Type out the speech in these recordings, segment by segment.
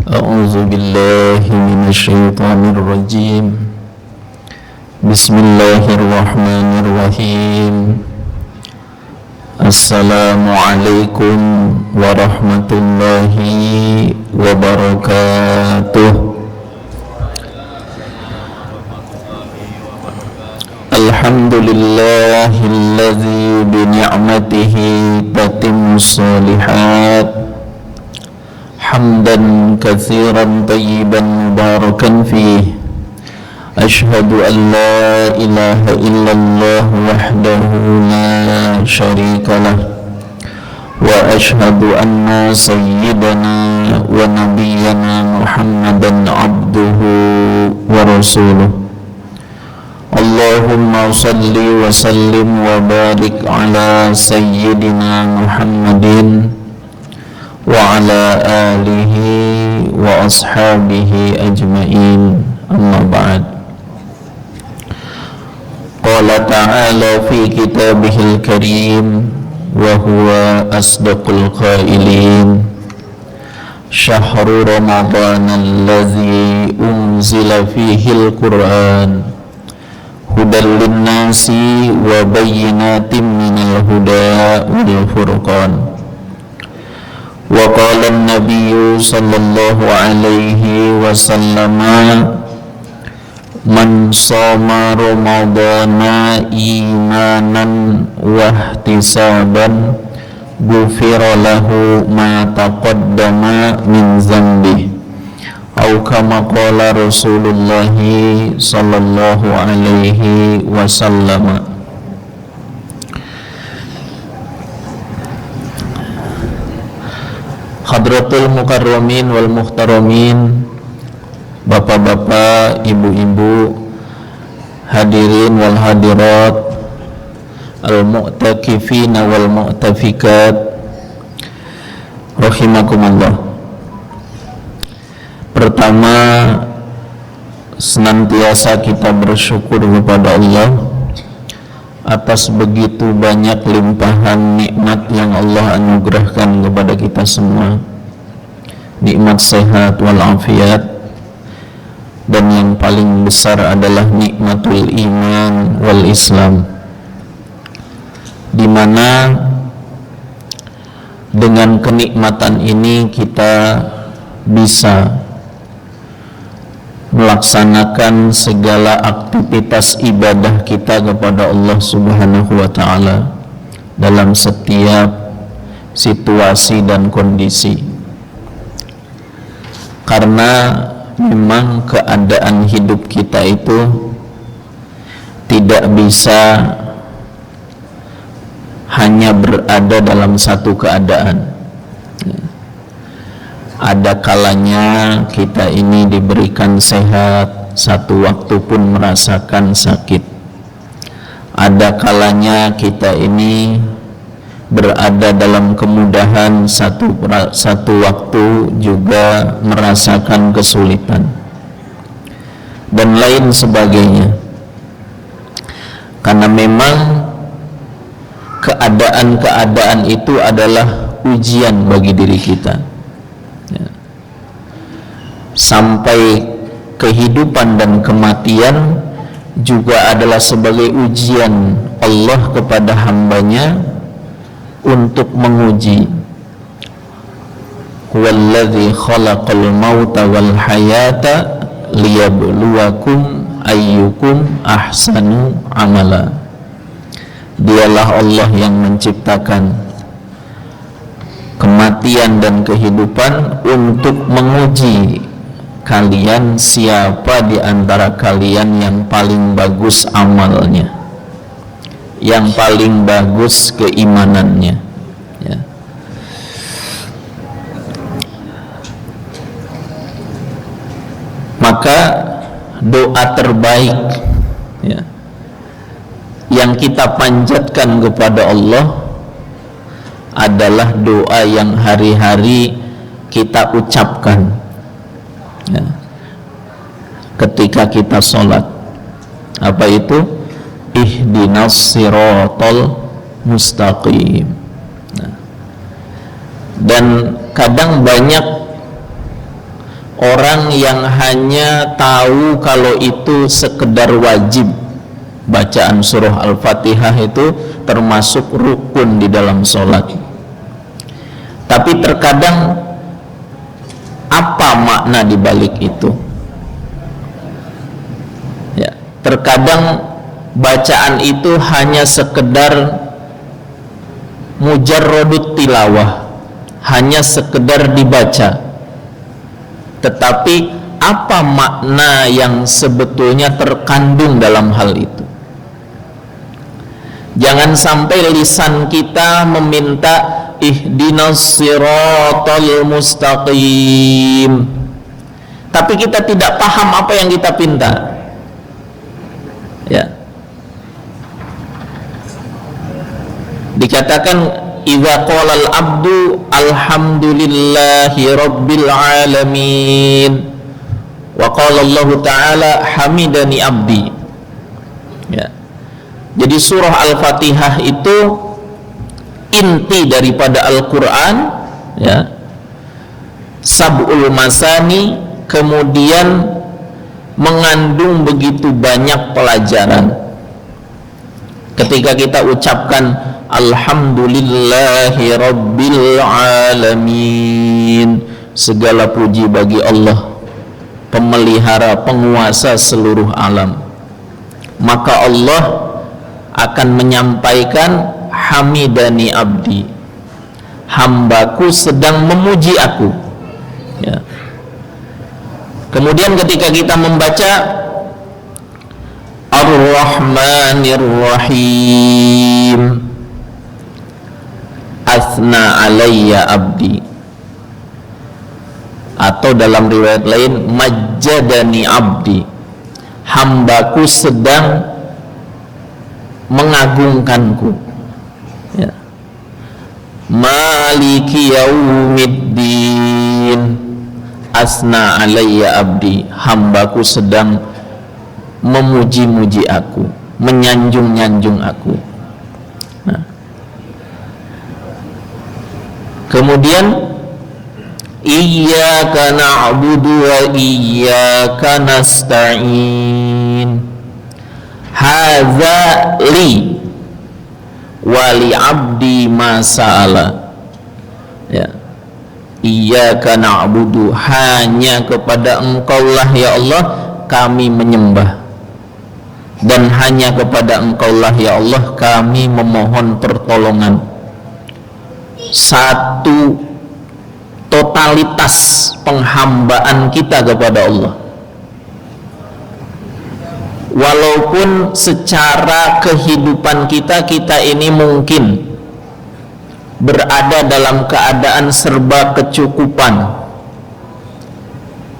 A'udzu billahi minasyaitonir rajim. Bismillahirrahmanirrahim. Assalamualaikum warahmatullahi wabarakatuh. Alhamdulillahilladzi bi ni'matihi tatimmus shalihat. Hamdan katsiran tayyiban mubarakan fih. Ashhadu an la ilaha illallah wahdahu la syarika lah. Wa ashhadu anna sayyidana wa nabiyyana Muhammadan abduhu wa rasuluh. Allahumma salli wa sallim wa barik ala sayyidina Muhammadin wa ala alihi wa ashabihi ajma'in. Amma ba'd. Qala ta'ala fi kitabihil karim wa huwa asdaqul qailin. Syahru Ramadan alladzi unzila fihil Qur'an hudan linnasi wa bayyinatin minal huda wal furqan. Wa qala an-nabiyyu sallallahu alaihi wasallam man shoma ramadhana imanan wa ihtisaban ghufira lahu ma taqaddama min dzambihi au kama qala Rasulullah sallallahu alaihi wasallam. Hadratul mukarramin wal muhtaramin, bapak-bapak, ibu-ibu, hadirin wal hadirat, al mu'takifina wal mu'tafikat, rahimakumullah. Pertama, senantiasa kita bersyukur kepada Allah atas begitu banyak limpahan nikmat yang Allah anugerahkan kepada kita semua. Nikmat sehat walafiat, dan yang paling besar adalah nikmatul iman wal Islam, di mana dengan kenikmatan ini kita bisa melaksanakan segala aktivitas ibadah kita kepada Allah Subhanahu wa ta'ala dalam setiap situasi dan kondisi. Karena memang keadaan hidup kita itu tidak bisa hanya berada dalam satu keadaan. Ada kalanya kita ini diberikan sehat, satu waktu pun merasakan sakit. Ada kalanya kita ini berada dalam kemudahan, satu waktu juga merasakan kesulitan, dan lain sebagainya. Karena memang keadaan-keadaan itu adalah ujian bagi diri kita. Sampai kehidupan dan kematian juga adalah sebagai ujian Allah kepada hambanya untuk menguji. Huwallazi khalaqal mauta wal hayata liyabluwakum ayyukum ahsanu amala. Dialah Allah yang menciptakan kematian dan kehidupan untuk menguji kalian, siapa di antara kalian yang paling bagus amalnya, yang paling bagus keimanannya, ya. Maka doa terbaik, ya, yang kita panjatkan kepada Allah adalah doa yang hari-hari kita ucapkan, ya, ketika kita sholat. Apa itu? Ihdinas siratal mustaqim. Nah, dan kadang banyak orang yang hanya tahu kalau itu sekedar wajib. Bacaan surah Al-Fatihah itu termasuk rukun di dalam sholat. Tapi terkadang apa makna di balik itu? Ya, terkadang bacaan itu hanya sekedar mujarradut tilawah, hanya sekedar dibaca. Tetapi apa makna yang sebetulnya terkandung dalam hal itu? Jangan sampai lisan kita meminta ihdinas siratal mustaqim, tapi kita tidak paham apa yang kita pinta. Ya. Dikatakan idza qala al-abdu alhamdulillahi rabbil alamin wa qala Allah taala hamidani abdi. Ya. Jadi surah Al-Fatihah itu inti daripada Al-Quran, ya, sab'ul masani, kemudian mengandung begitu banyak pelajaran. Ketika kita ucapkan alhamdulillahi rabbil alamin, segala puji bagi Allah, pemelihara, penguasa seluruh alam, maka Allah akan menyampaikan hamidani abdi, hambaku sedang memuji aku. Ya. Kemudian ketika kita membaca Ar-Rahmanir Rahim, asna alayya abdi, atau dalam riwayat lain majjadani abdi, hambaku sedang mengagungkanku. Ya. Maliki yaumiddin, asna alayya abdi, hambaku sedang memuji-muji aku, menyanjung-nyanjung aku. Nah. Kemudian iyyaka na'budu wa iyyaka nasta'in, hadza li wali abdi masa'ala. Ya. Iyyaka na'budu, hanya kepada Engkau lah ya Allah kami menyembah, dan hanya kepada Engkau lah ya Allah kami memohon pertolongan. Satu totalitas penghambaan kita kepada Allah. Walaupun secara kehidupan kita ini mungkin berada dalam keadaan serba kecukupan,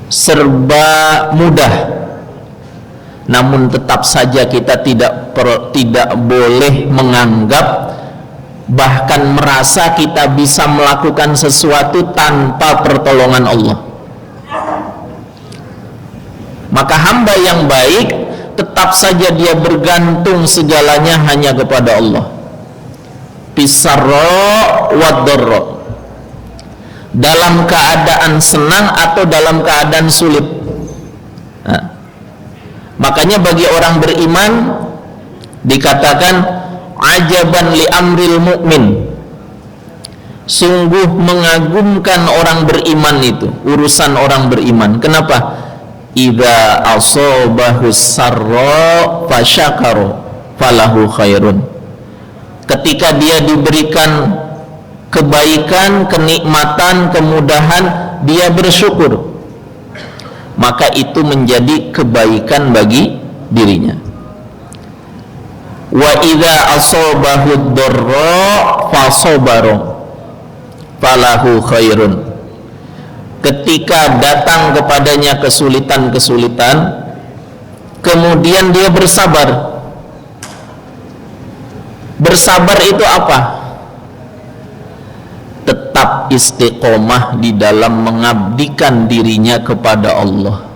serba mudah, namun tetap saja kita tidak boleh menganggap, bahkan merasa kita bisa melakukan sesuatu tanpa pertolongan Allah. Maka hamba yang baik tetap saja dia bergantung segalanya hanya kepada Allah. Pisarra wad-dharra, dalam keadaan senang atau dalam keadaan sulit. Nah, makanya bagi orang beriman dikatakan ajaban li amril mu'min, sungguh mengagumkan orang beriman itu, urusan orang beriman. Kenapa? Idza asabahu sarra fasyakara falahu khairun. Ketika dia diberikan kebaikan, kenikmatan, kemudahan, dia bersyukur, maka itu menjadi kebaikan bagi dirinya. Wa idza asabahu dharra fasabara falahu khairun. Ketika datang kepadanya kesulitan-kesulitan, kemudian dia bersabar. Bersabar itu apa? Tetap istiqomah di dalam mengabdikan dirinya kepada Allah,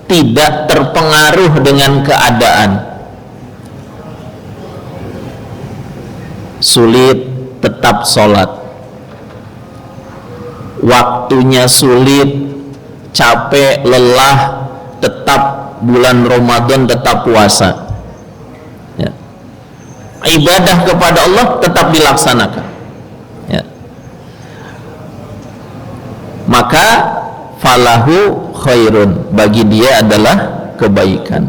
tidak terpengaruh dengan keadaan. Sulit, tetap sholat. Waktunya sulit, capek, lelah, tetap bulan Ramadan tetap puasa. Ya. Ibadah kepada Allah tetap dilaksanakan. Ya. Maka falahu khairun, bagi dia adalah kebaikan.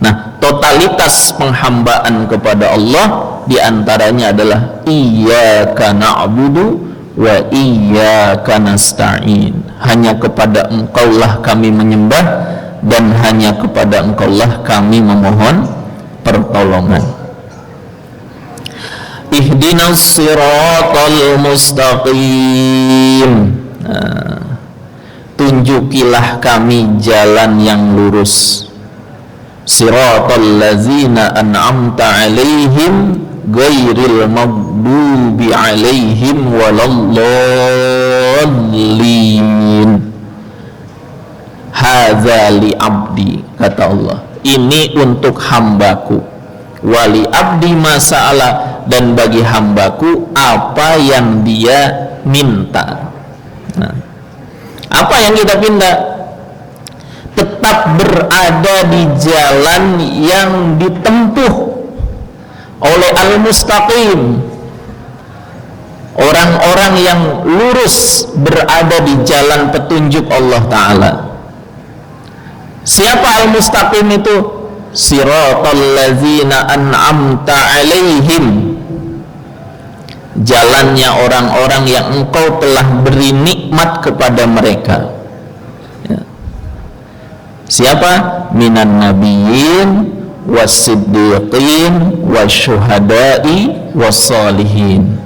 Nah, totalitas penghambaan kepada Allah diantaranya adalah iyyaka na'budu wa iyyaka nasta'in. Hanya kepada Engkaulah kami menyembah dan hanya kepada Engkaulah kami memohon pertolongan. Ihdinas siratal mustaqim. Tunjukilah kami jalan yang lurus. Siratal ladzina an'amta 'alaihim ghairil maghdubi 'alaihim waladdallin. Hadza li abdi, kata Allah, ini untuk hambaku. Wali abdi masa'ala, dan bagi hambaku apa yang dia minta. Nah, apa yang kita minta? Tetap berada di jalan yang ditempuh oleh al-mustaqim, orang-orang yang lurus berada di jalan petunjuk Allah Ta'ala. Siapa al-mustaqim itu? Siratal ladzina an'amta 'alaihim, jalannya orang-orang yang Engkau telah beri nikmat kepada mereka. Siapa? Minan nabiyyin was-siddiqin wasyuhada'i was-solihin,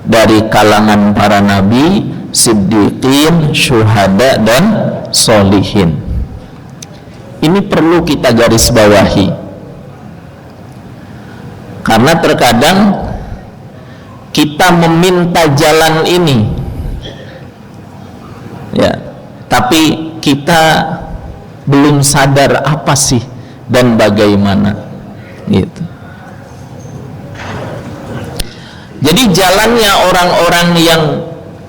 dari kalangan para nabi, siddiqin, syuhada, dan solihin. Ini perlu kita garis bawahi, karena terkadang kita meminta jalan ini, ya, tapi kita belum sadar apa sih dan bagaimana, gitu. Jadi jalannya orang-orang yang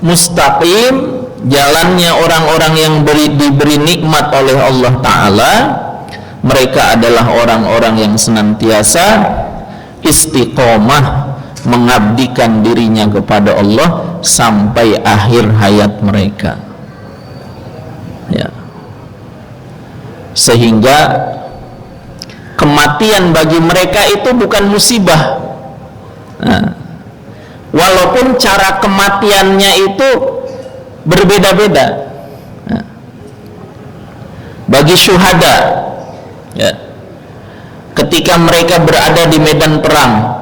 mustaqim, jalannya orang-orang yang diberi nikmat oleh Allah Ta'ala, mereka adalah orang-orang yang senantiasa istiqomah mengabdikan dirinya kepada Allah sampai akhir hayat mereka, ya. Sehingga kematian bagi mereka itu bukan musibah. Nah, walaupun cara kematiannya itu berbeda-beda. Nah, bagi syuhada, ya, ketika mereka berada di medan perang,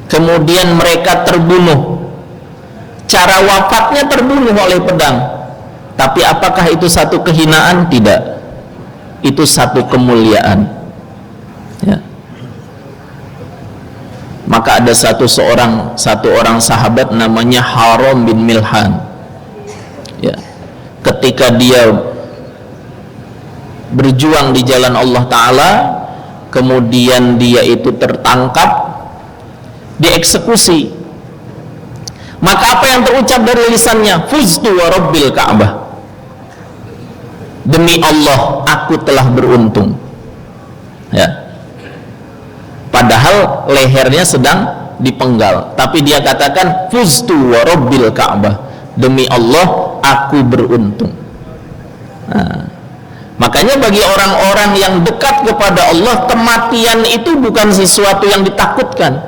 kemudian mereka terbunuh, cara wafatnya terbunuh oleh pedang, tapi apakah itu satu kehinaan? Tidak. Itu satu kemuliaan, ya. Maka ada satu orang sahabat namanya Haram bin Milhan, ya. Ketika dia berjuang di jalan Allah Ta'ala, kemudian dia itu tertangkap, dieksekusi. Maka apa yang terucap dari lisannya? Fuztu wa rabbil Ka'bah, demi Allah aku telah beruntung, ya. Padahal lehernya sedang dipenggal, tapi dia katakan fuztu wa rabbil Ka'bah, demi Allah aku beruntung. Nah, makanya bagi orang-orang yang dekat kepada Allah, kematian itu bukan sesuatu yang ditakutkan,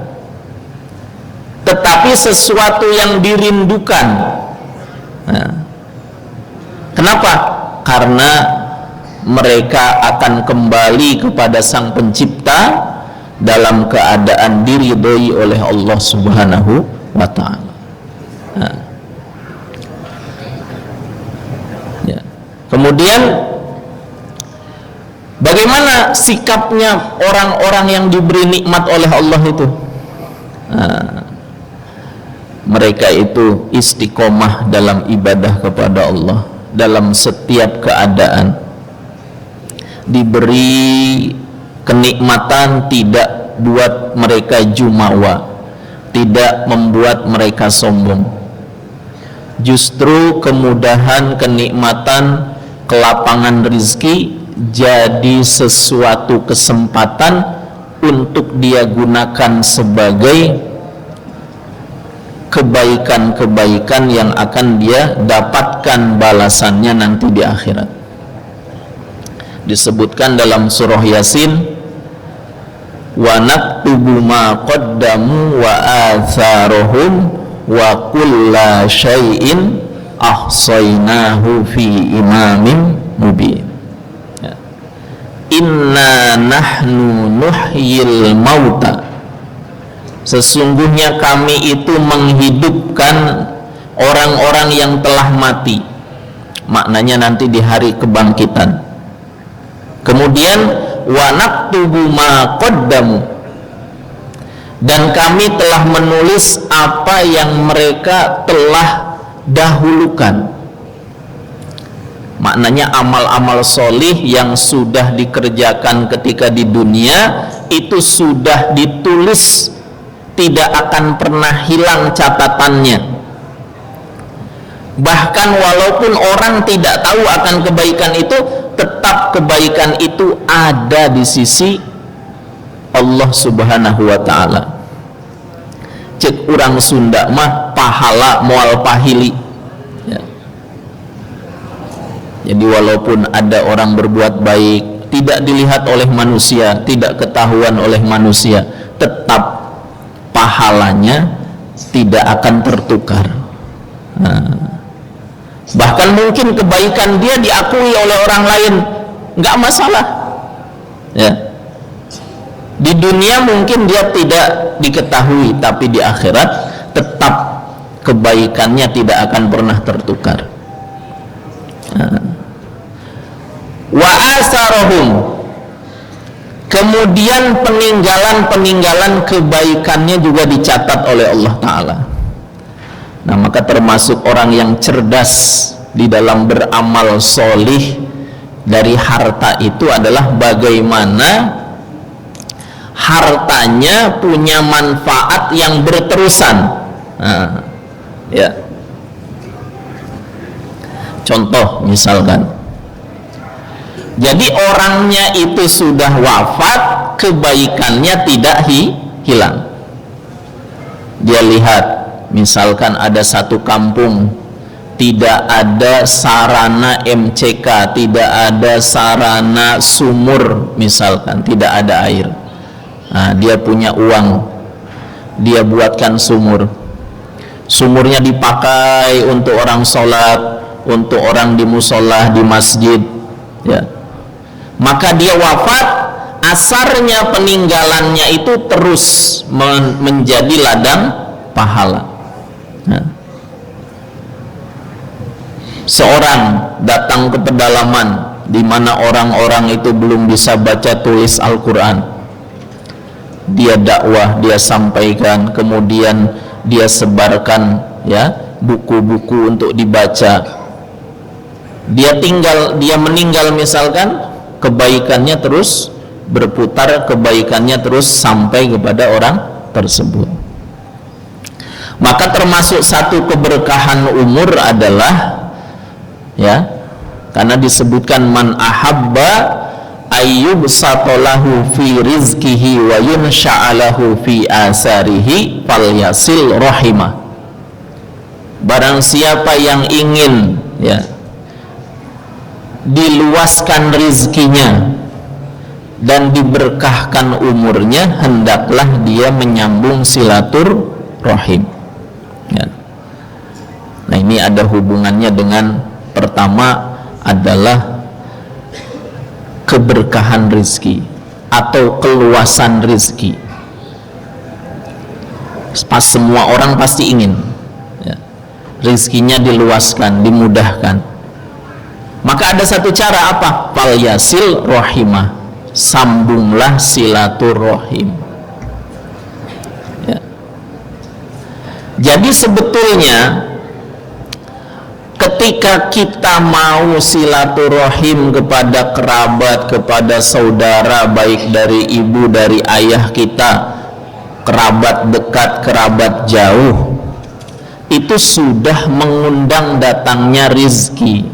tetapi sesuatu yang dirindukan. Nah, kenapa? Karena mereka akan kembali kepada Sang Pencipta dalam keadaan diridhoi oleh Allah Subhanahu wa Ta'ala. Nah, ya. Kemudian bagaimana sikapnya orang-orang yang diberi nikmat oleh Allah itu? Nah, mereka itu istiqomah dalam ibadah kepada Allah dalam setiap keadaan. Diberi kenikmatan tidak buat mereka jumawa, tidak membuat mereka sombong. justru kemudahan, kenikmatan, kelapangan rizki jadi sesuatu kesempatan untuk dia gunakan sebagai kebaikan-kebaikan yang akan dia dapatkan balasannya nanti di akhirat. Disebutkan dalam surah Yasin, wa naktubu ma qaddamu wa atharuhum wa kulla syai'in ahsaynahu fi imamin mubin. Ya. Inna nahnu nuhyil mauta, sesungguhnya kami itu menghidupkan orang-orang yang telah mati, maknanya nanti di hari kebangkitan. Kemudian wa naktubu ma qaddamu, dan kami telah menulis apa yang mereka telah dahulukan, maknanya amal-amal solih yang sudah dikerjakan ketika di dunia itu sudah ditulis, tidak akan pernah hilang catatannya. Bahkan walaupun orang tidak tahu akan kebaikan itu, tetap kebaikan itu ada di sisi Allah Subhanahu wa ta'ala. Cek urang Sunda mah pahala moal pahili ya. Jadi walaupun ada orang berbuat baik tidak dilihat oleh manusia, tidak ketahuan oleh manusia, tetap pahalanya tidak akan tertukar. Bahkan mungkin kebaikan dia diakui oleh orang lain, nggak masalah ya. Di dunia mungkin dia tidak diketahui, tapi di akhirat tetap kebaikannya tidak akan pernah tertukar. Wa asarahum, kemudian peninggalan-peninggalan kebaikannya juga dicatat oleh Allah Ta'ala. Nah, maka termasuk orang yang cerdas di dalam beramal solih dari harta itu adalah bagaimana hartanya punya manfaat yang berterusan. Nah, ya. Contoh misalkan, jadi orangnya itu sudah wafat, kebaikannya tidak hilang. Dia lihat, misalkan ada satu kampung tidak ada sarana MCK, tidak ada sarana sumur, misalkan tidak ada air. Nah, dia punya uang, dia buatkan sumur. Sumurnya dipakai untuk orang sholat, untuk orang di musola, di masjid ya. Maka dia wafat, asarnya peninggalannya itu terus menjadi ladang pahala. Nah, seorang datang ke pedalaman di mana orang-orang itu belum bisa baca tulis Al-Quran, dia dakwah, dia sampaikan, kemudian dia sebarkan ya buku-buku untuk dibaca. Dia meninggal misalkan, kebaikannya terus berputar, kebaikannya terus sampai kepada orang tersebut. Maka termasuk satu keberkahan umur adalah ya, karena disebutkan man ahabba ayyub satolahu fi rizkihi wa yunsha'alahu fi asarihi falyasil rahimah. Barang siapa yang ingin ya diluaskan rizkinya dan diberkahkan umurnya, hendaklah dia menyambung silaturahim ya. Nah, ini ada hubungannya dengan pertama adalah keberkahan rizki atau keluasan rizki. Pas semua orang pasti ingin ya, rizkinya diluaskan, dimudahkan. Maka ada satu cara apa? Fal yasil rahimah, sambunglah silaturahim ya. Jadi sebetulnya ketika kita mau silaturahim kepada kerabat, kepada saudara, baik dari ibu, dari ayah kita, kerabat dekat, kerabat jauh, itu sudah mengundang datangnya rizki.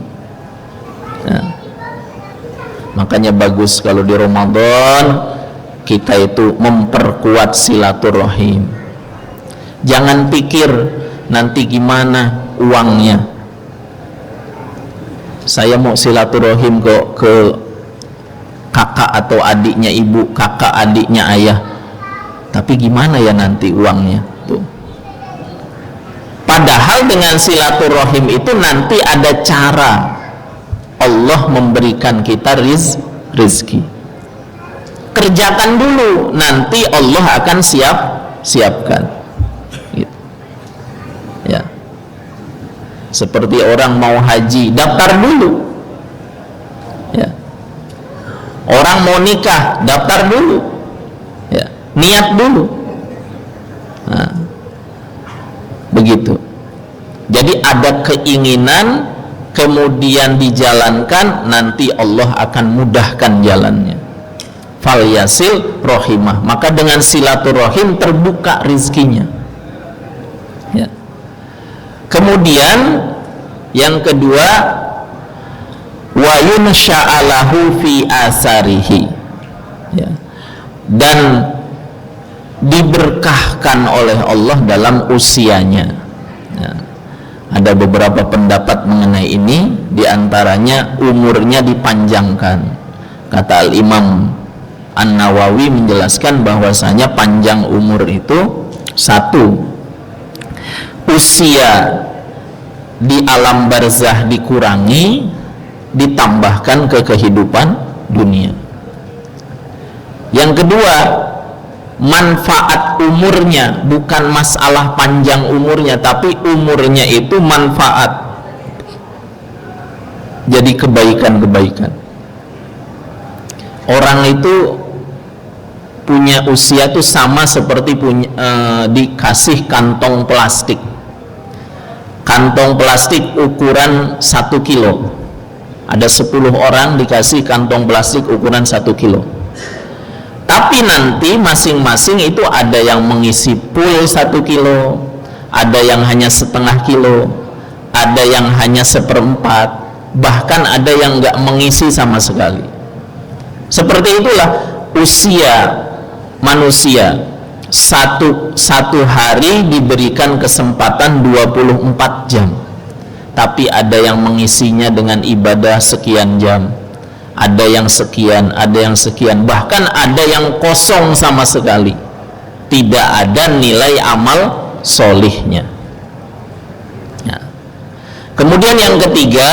Makanya bagus kalau di Ramadan kita itu memperkuat silaturahim. Jangan pikir nanti gimana uangnya. Saya mau silaturahim kok ke kakak atau adiknya ibu, kakak adiknya ayah. Tapi gimana ya nanti uangnya? Tuh. Padahal dengan silaturahim itu nanti ada cara Allah memberikan kita rizki. Kerjakan dulu, nanti Allah akan siapkan. Gitu. Ya. Seperti orang mau haji, daftar dulu. Ya. Orang mau nikah, daftar dulu. Ya. Niat dulu. Nah, begitu. Jadi ada keinginan, kemudian dijalankan, nanti Allah akan mudahkan jalannya. Falyasil rohimah, maka dengan silaturahim terbuka rizkinya. Ya. Kemudian yang kedua, wa yunsha'alahu fi asarihi, ya. Dan diberkahkan oleh Allah dalam usianya. Ya. Ada beberapa pendapat mengenai ini, diantaranya umurnya dipanjangkan. Kata Al-Imam An-Nawawi menjelaskan bahwasanya panjang umur itu satu, usia di alam barzah dikurangi, ditambahkan ke kehidupan dunia. Yang kedua, manfaat umurnya, bukan masalah panjang umurnya, tapi umurnya itu manfaat, jadi kebaikan-kebaikan. Orang itu punya usia itu sama seperti dikasih kantong plastik. Kantong plastik ukuran 1 kilo. Ada 10 orang dikasih kantong plastik ukuran 1 kilo. Tapi nanti masing-masing itu ada yang mengisi full 1 kilo, ada yang hanya setengah kilo, ada yang hanya 1/4, bahkan ada yang nggak mengisi sama sekali. Seperti itulah usia manusia. Satu hari diberikan kesempatan 24 jam, tapi ada yang mengisinya dengan ibadah sekian jam, ada yang sekian, ada yang sekian, bahkan ada yang kosong sama sekali, tidak ada nilai amal solihnya. Ya. Kemudian yang ketiga,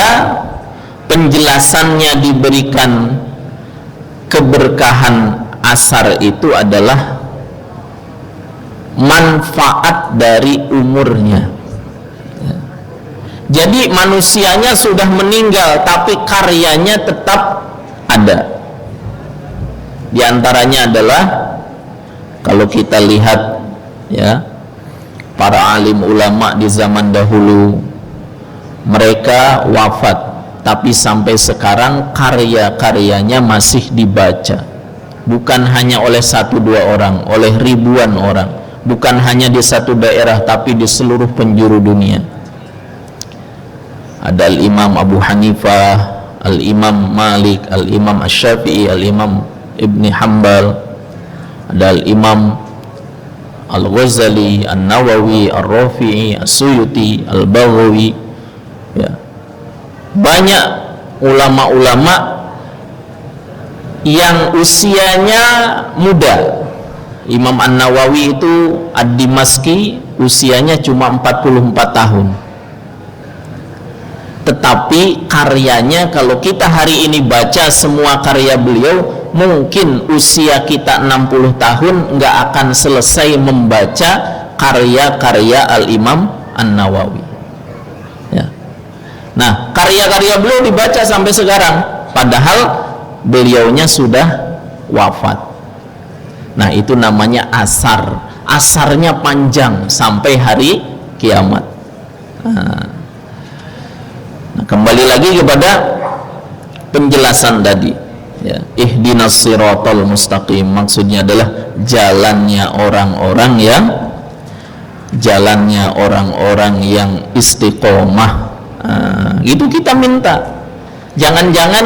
penjelasannya diberikan keberkahan asar itu adalah manfaat dari umurnya. Ya. Jadi manusianya sudah meninggal, tapi karyanya tetap ada. Di antaranya adalah kalau kita lihat ya, para alim ulama di zaman dahulu, mereka wafat, tapi sampai sekarang karya-karyanya masih dibaca, bukan hanya oleh 1-2 orang, oleh ribuan orang, bukan hanya di satu daerah tapi di seluruh penjuru dunia. Ada Al-Imam Abu Hanifah, Al-Imam Malik, Al-Imam Asy-Syafi'i, Al-Imam Ibni Hanbal, ada Al-Imam Al-Ghazali, An-Nawawi, Ar-Rafi'i, As-Suyuti, Al-Baghawi, ya. Banyak ulama-ulama yang usianya muda. Imam An-Nawawi itu Ad-Dimaski usianya cuma 44 tahun. Tetapi karyanya, kalau kita hari ini baca semua karya beliau, mungkin usia kita 60 tahun nggak akan selesai membaca karya-karya Al-Imam An-Nawawi. Ya. Nah, karya-karya beliau dibaca sampai sekarang, padahal beliaunya sudah wafat. Nah, itu namanya asar. Asarnya panjang sampai hari kiamat. Nah, kembali lagi kepada penjelasan tadi, ya, ihdinas siratal mustaqim, maksudnya adalah jalannya orang-orang yang jalannya orang-orang yang istiqomah. Gitu kita minta. Jangan-jangan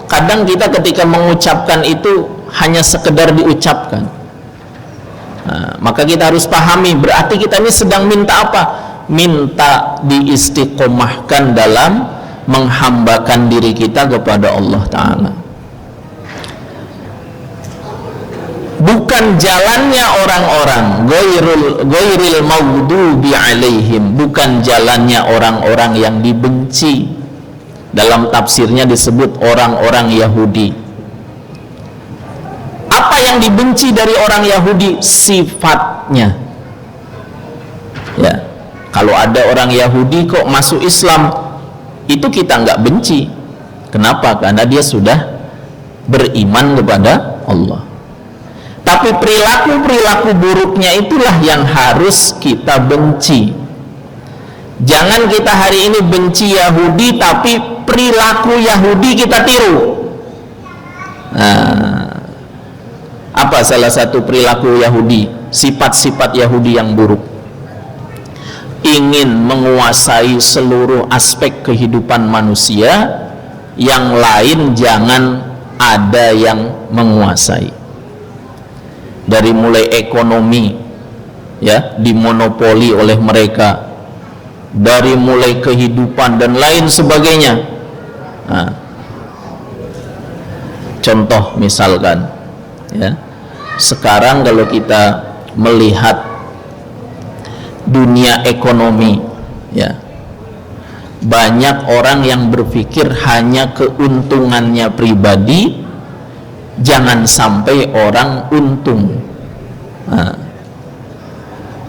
kadang kita ketika mengucapkan itu hanya sekedar diucapkan. Maka kita harus pahami, berarti kita ini sedang minta apa? Minta diistiqomahkan dalam menghambakan diri kita kepada Allah Ta'ala. Bukan jalannya orang-orang ghairil maghdubi alaihim, bukan jalannya orang-orang yang dibenci. Dalam tafsirnya disebut orang-orang Yahudi. Apa yang dibenci dari orang Yahudi? Sifatnya. Ya, kalau ada orang Yahudi kok masuk Islam, itu kita nggak benci. Kenapa? Karena dia sudah beriman kepada Allah. Tapi perilaku-perilaku buruknya itulah yang harus kita benci. Jangan kita hari ini benci Yahudi, tapi perilaku Yahudi kita tiru. Apa salah satu perilaku Yahudi? Sifat-sifat Yahudi yang buruk. Ingin menguasai seluruh aspek kehidupan manusia, yang lain jangan ada yang menguasai. Dari mulai ekonomi, ya, dimonopoli oleh mereka. Dari mulai kehidupan dan lain sebagainya. Contoh misalkan, ya, sekarang kalau kita melihat dunia ekonomi, ya, banyak orang yang berpikir hanya keuntungannya pribadi, jangan sampai orang untung.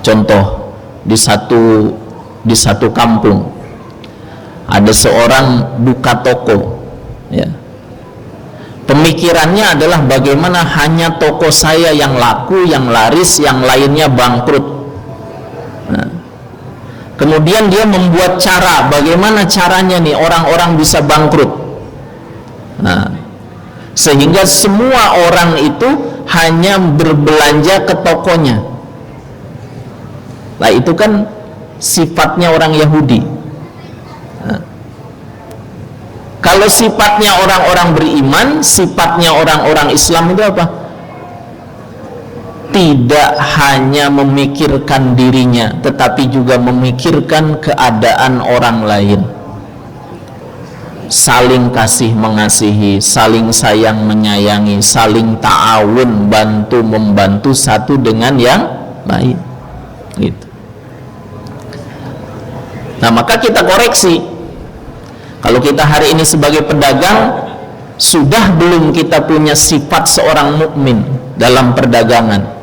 Contoh di satu kampung ada seorang buka toko, ya. Pemikirannya adalah bagaimana hanya toko saya yang laku, yang laris, yang lainnya bangkrut. Kemudian dia membuat cara, bagaimana caranya nih orang-orang bisa bangkrut. Sehingga semua orang itu hanya berbelanja ke tokonya. Nah, itu kan sifatnya orang Yahudi. Kalau sifatnya orang-orang beriman, sifatnya orang-orang Islam itu apa? Tidak hanya memikirkan dirinya, tetapi juga memikirkan keadaan orang lain. Saling kasih mengasihi, saling sayang menyayangi, saling ta'awun, bantu membantu satu dengan yang lain. Gitu. Nah, maka kita koreksi. Kalau kita hari ini sebagai pedagang, sudah belum kita punya sifat seorang mukmin dalam perdagangan?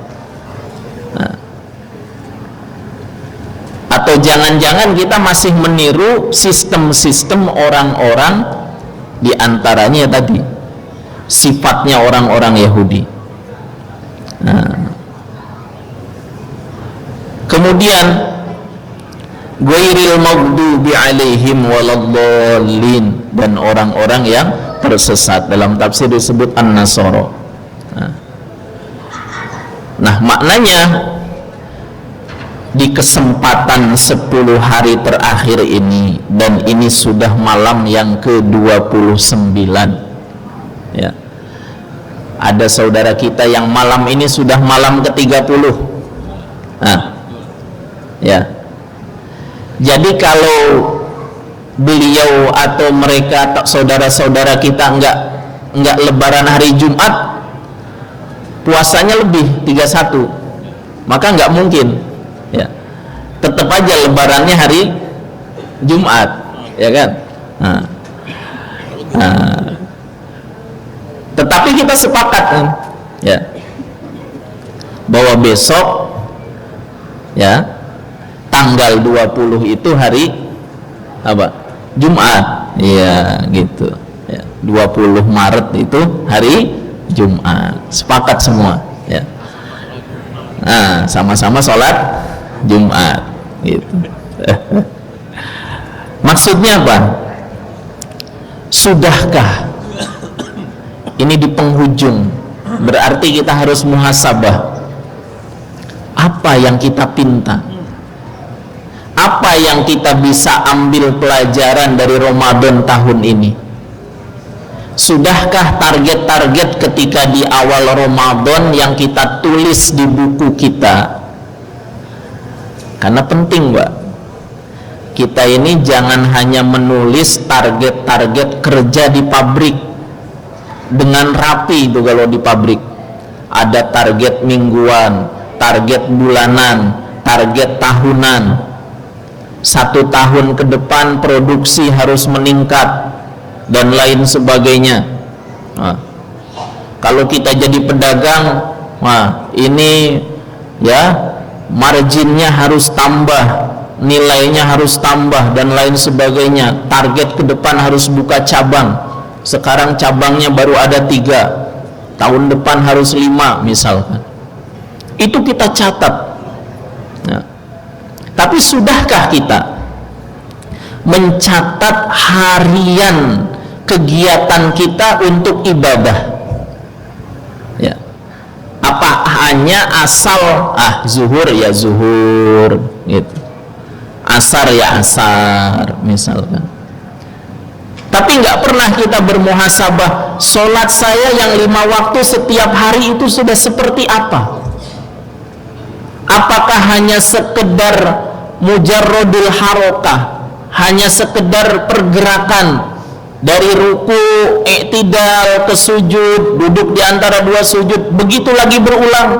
Atau jangan-jangan kita masih meniru sistem-sistem orang-orang, di antaranya tadi sifatnya orang-orang Yahudi. Kemudian ghairil maghdubi alaihim waladdallin, dan orang-orang yang tersesat, dalam tafsir disebut an-nasara. Nah, maknanya di kesempatan 10 hari terakhir ini, dan ini sudah malam yang ke-29, ya, ada saudara kita yang malam ini sudah malam ke-30. Ya, jadi kalau beliau atau mereka saudara-saudara kita enggak lebaran hari Jumat, puasanya lebih 31, maka enggak mungkin, ya, tetap aja lebarannya hari Jumat, ya kan? Tetapi kita sepakat kan, ya, bahwa besok, ya, tanggal 20 itu hari apa? Jumat, ya, gitu, ya, 20 Maret itu hari Jumat, sepakat semua, ya. Nah, sama-sama sholat Jumat, gitu. Maksudnya apa? Sudahkah ini di penghujung? Berarti kita harus muhasabah. Apa yang kita pinta? apa yang kita bisa ambil pelajaran dari Ramadan tahun ini? Sudahkah target-target ketika di awal Ramadan yang kita tulis di buku kita? Karena penting, Mbak, kita ini jangan hanya menulis target-target kerja di pabrik dengan rapi. Itu kalau di pabrik ada target mingguan, target bulanan, target tahunan. 1 tahun ke depan produksi harus meningkat dan lain sebagainya. Nah, kalau kita jadi pedagang, nah ini ya marginnya harus tambah, nilainya harus tambah dan lain sebagainya. Target ke depan harus buka cabang. Sekarang cabangnya baru ada 3, tahun depan harus 5 misalkan. Itu kita catat. Nah, tapi sudahkah kita mencatat harian kegiatan kita untuk ibadah? Ya. Apa hanya asal zuhur ya zuhur gitu, asar ya asar misalkan, tapi nggak pernah kita bermuhasabah, sholat saya yang 5 waktu setiap hari itu sudah seperti apa? Apakah hanya sekedar mujarrodul harokah, hanya sekedar pergerakan dari ruku, i'tidal ke sujud, duduk di antara 2 sujud, begitu lagi berulang?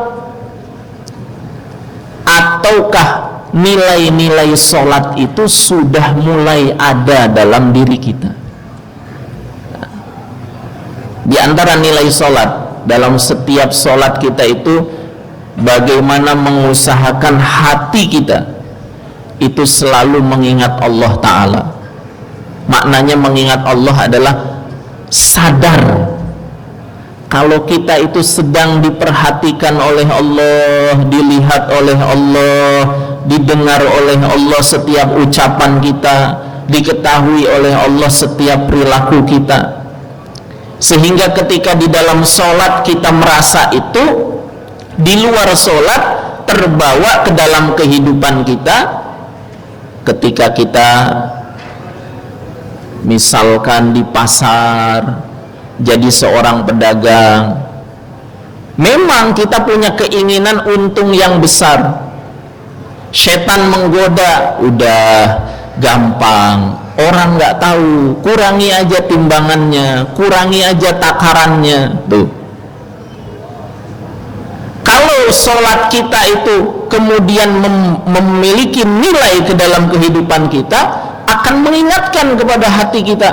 Ataukah nilai-nilai sholat itu sudah mulai ada dalam diri kita? Di antara nilai sholat, dalam setiap sholat kita itu bagaimana mengusahakan hati kita itu selalu mengingat Allah Ta'ala. Maknanya mengingat Allah adalah sadar kalau kita itu sedang diperhatikan oleh Allah, dilihat oleh Allah, didengar oleh Allah setiap ucapan kita, diketahui oleh Allah setiap perilaku kita. Sehingga ketika di dalam sholat kita merasa itu, di luar sholat terbawa ke dalam kehidupan kita. Ketika kita misalkan di pasar, jadi seorang pedagang, memang kita punya keinginan untung yang besar. Setan menggoda, udah gampang, orang nggak tahu, kurangi aja timbangannya, kurangi aja takarannya. Tuh, kalau sholat kita itu kemudian memiliki nilai ke dalam kehidupan kita, akan mengingatkan kepada hati kita,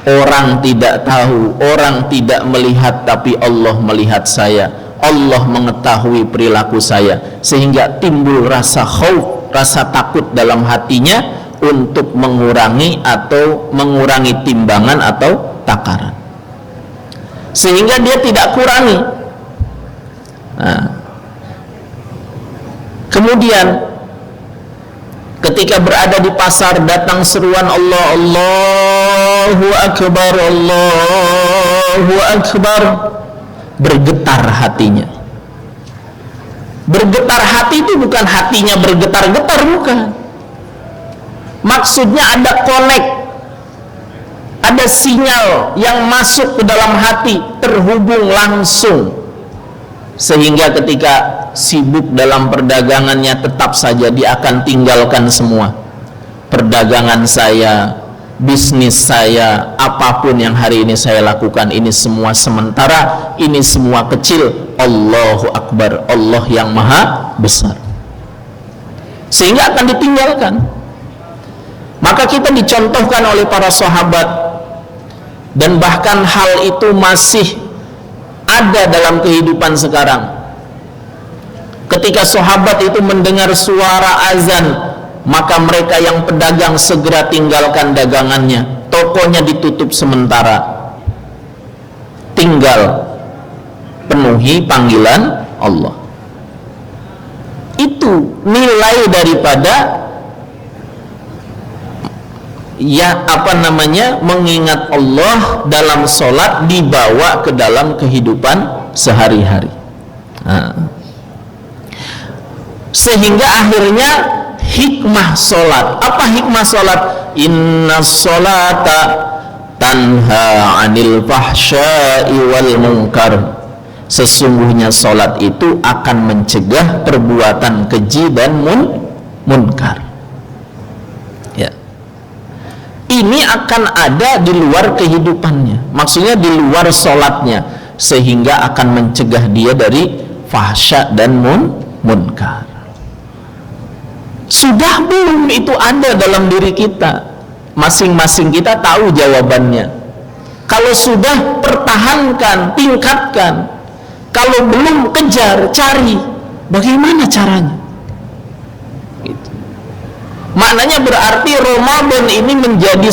orang tidak tahu, orang tidak melihat, tapi Allah melihat saya, Allah mengetahui perilaku saya, sehingga timbul rasa khauf, rasa takut dalam hatinya untuk mengurangi timbangan atau takaran, sehingga dia tidak kurangi. Nah, kemudian ketika berada di pasar, datang seruan Allah, Allahu Akbar, Allahu Akbar, bergetar hatinya. Bergetar hati itu bukan hatinya bergetar-getar, bukan. Maksudnya ada connect, ada sinyal yang masuk ke dalam hati, terhubung langsung, sehingga ketika sibuk dalam perdagangannya, tetap saja dia akan tinggalkan semua. Perdagangan saya, bisnis saya, apapun yang hari ini saya lakukan, ini semua sementara, ini semua kecil. Allahu Akbar, Allah yang maha besar, sehingga akan ditinggalkan. Maka kita dicontohkan oleh para sahabat, dan bahkan hal itu masih ada dalam kehidupan sekarang. Ketika sahabat itu mendengar suara azan, maka mereka yang pedagang segera tinggalkan dagangannya, tokonya ditutup sementara, tinggal penuhi panggilan Allah. Itu nilai daripada mengingat Allah dalam sholat, dibawa ke dalam kehidupan sehari-hari. Sehingga akhirnya hikmah sholat. Apa hikmah sholat? Inna sholata tanha anil fahsya'i wal munkar. Sesungguhnya sholat itu akan mencegah perbuatan keji dan munkar. Ya. Ini akan ada di luar kehidupannya, maksudnya di luar sholatnya, sehingga akan mencegah dia dari fahsya dan munkar. Sudah belum itu ada dalam diri kita? Masing-masing kita tahu jawabannya. Kalau sudah, pertahankan, tingkatkan. Kalau belum, kejar, cari. Bagaimana caranya? Gitu. Maknanya berarti Ramadan ini menjadi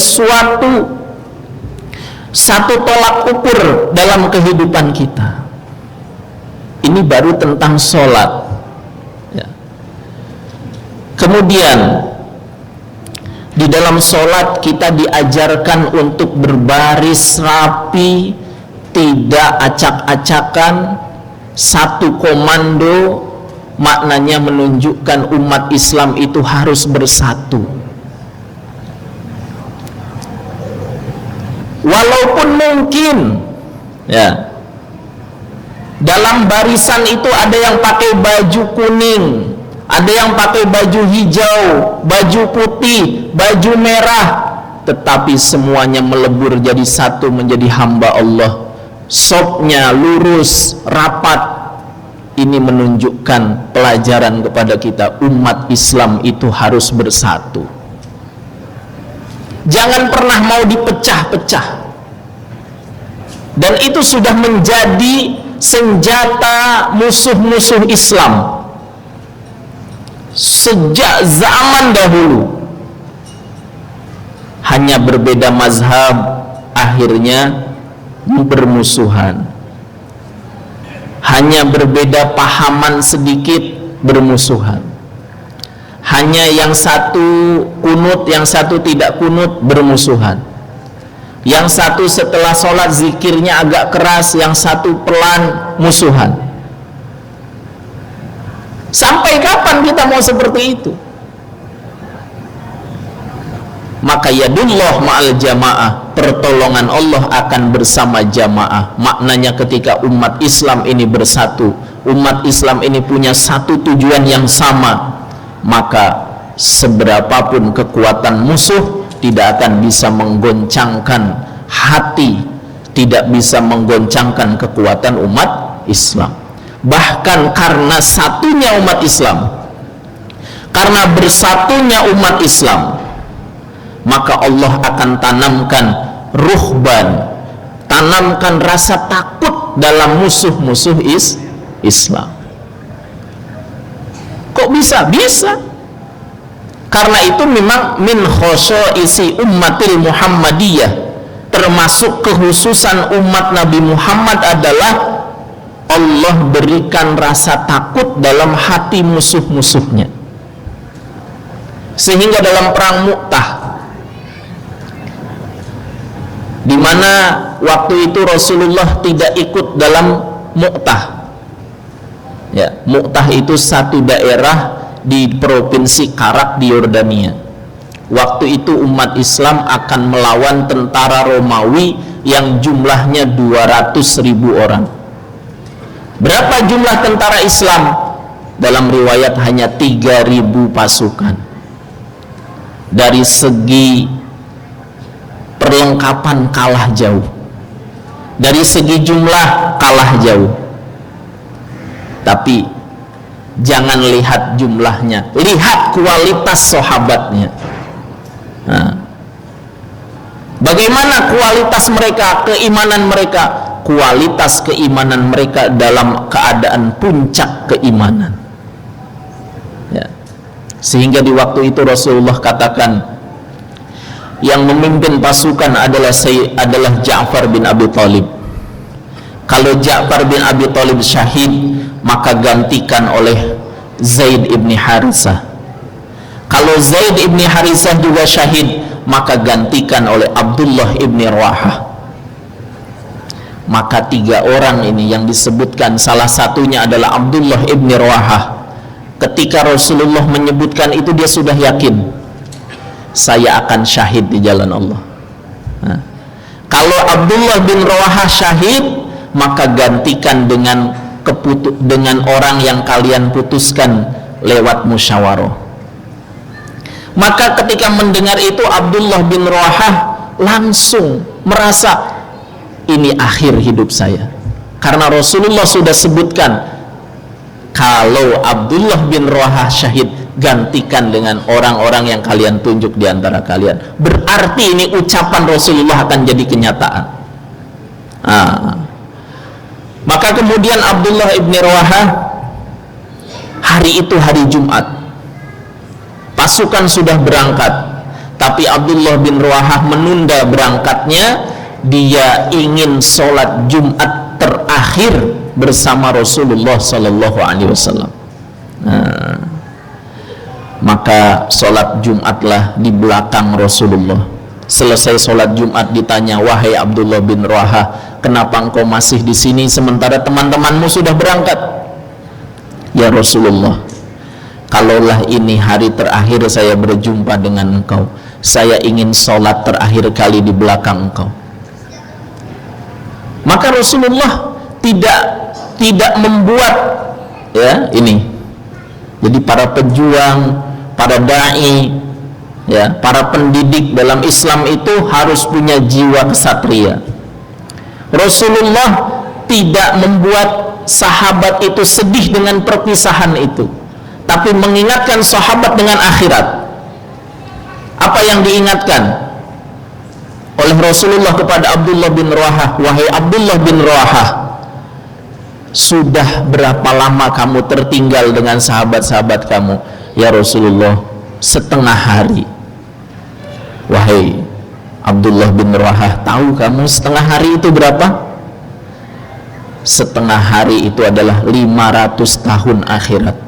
satu tolak ukur dalam kehidupan kita. Ini baru tentang sholat. Ya. Kemudian di dalam sholat kita diajarkan untuk berbaris rapi, tidak acak-acakan, satu komando. Maknanya menunjukkan umat Islam itu harus bersatu. Walaupun mungkin ya, dalam barisan itu ada yang pakai baju kuning, ada yang pakai baju hijau, baju putih, baju merah, tetapi semuanya melebur jadi satu, menjadi hamba Allah. Sopnya lurus, rapat. Ini menunjukkan pelajaran kepada kita, umat Islam itu harus bersatu. Jangan pernah mau dipecah-pecah. Dan itu sudah menjadi senjata musuh-musuh Islam sejak zaman dahulu. Hanya berbeda mazhab, akhirnya bermusuhan. Hanya berbeda pahaman sedikit, bermusuhan. Hanya yang satu kunut, yang satu tidak kunut, bermusuhan. Yang satu setelah sholat zikirnya agak keras, yang satu pelan, musuhan. Sampai kapan kita mau seperti itu? Maka yadullah ma'al jamaah, pertolongan Allah akan bersama jamaah. Maknanya ketika umat Islam ini bersatu, umat Islam ini punya satu tujuan yang sama, maka seberapapun kekuatan musuh tidak akan bisa menggoncangkan hati, tidak bisa menggoncangkan kekuatan umat Islam. Bahkan karena satunya umat Islam, karena bersatunya umat Islam, maka Allah akan tanamkan ruhban, tanamkan rasa takut dalam musuh-musuh Islam. Kok bisa? Bisa. Karena itu memang min khosyaisi ummatil Muhammadiyah, termasuk kekhususan umat Nabi Muhammad adalah Allah berikan rasa takut dalam hati musuh-musuhnya. Sehingga dalam perang Mu'tah, di mana waktu itu Rasulullah tidak ikut dalam Mu'tah. Ya, Mu'tah itu satu daerah di provinsi Karak di Yordania. Waktu itu umat Islam akan melawan tentara Romawi yang jumlahnya 200.000 orang. Berapa jumlah tentara Islam? Dalam riwayat hanya 3.000 pasukan. Dari segi perlengkapan kalah jauh, dari segi jumlah kalah jauh. Tapi jangan lihat jumlahnya, lihat kualitas sahabatnya. Nah, bagaimana kualitas mereka, keimanan mereka? Kualitas keimanan mereka dalam keadaan puncak keimanan. Ya. Sehingga di waktu itu Rasulullah katakan, yang memimpin pasukan adalah Ja'far bin Abi Thalib. Kalau Ja'far bin Abi Thalib syahid, maka gantikan oleh Zaid ibni Harithah. Kalau Zaid ibni Harithah juga syahid, maka gantikan oleh Abdullah ibni Rawahah. Maka 3 orang ini yang disebutkan, salah satunya adalah Abdullah ibni Rawahah. ketika Rasulullah menyebutkan itu dia sudah yakin, saya akan syahid di jalan Allah. Nah, kalau Abdullah bin Rawahah syahid, maka gantikan dengan orang yang kalian putuskan lewat musyawarah. Maka ketika mendengar itu Abdullah bin Rawahah langsung merasa ini akhir hidup saya, karena Rasulullah sudah sebutkan kalau Abdullah bin Rawahah syahid, gantikan dengan orang-orang yang kalian tunjuk di antara kalian. Berarti ini ucapan Rasulullah akan jadi kenyataan. Maka kemudian Abdullah bin Rawahah, hari itu hari Jumat, pasukan sudah berangkat, tapi Abdullah bin Rawahah menunda berangkatnya. Dia ingin sholat Jumat terakhir bersama Rasulullah Sallallahu Alaihi Wasallam. Maka sholat Jumatlah di belakang Rasulullah. Selesai sholat Jumat ditanya, wahai Abdullah bin Rawahah, kenapa engkau masih di sini sementara teman-temanmu sudah berangkat? Ya Rasulullah, kalaulah ini hari terakhir saya berjumpa dengan engkau, saya ingin sholat terakhir kali di belakang engkau. Maka Rasulullah tidak membuat ini. Jadi para pejuang, para dai, para pendidik dalam Islam itu harus punya jiwa kesatria. Rasulullah tidak membuat sahabat itu sedih dengan perpisahan itu, tapi mengingatkan sahabat dengan akhirat. Apa yang diingatkan oleh Rasulullah kepada Abdullah bin Rawahah? Wahai Abdullah bin Rawahah, sudah berapa lama kamu tertinggal dengan sahabat-sahabat kamu? Ya Rasulullah, setengah hari. Wahai Abdullah bin Rawahah, tahu kamu setengah hari itu berapa? Setengah hari itu adalah 500 tahun akhirat.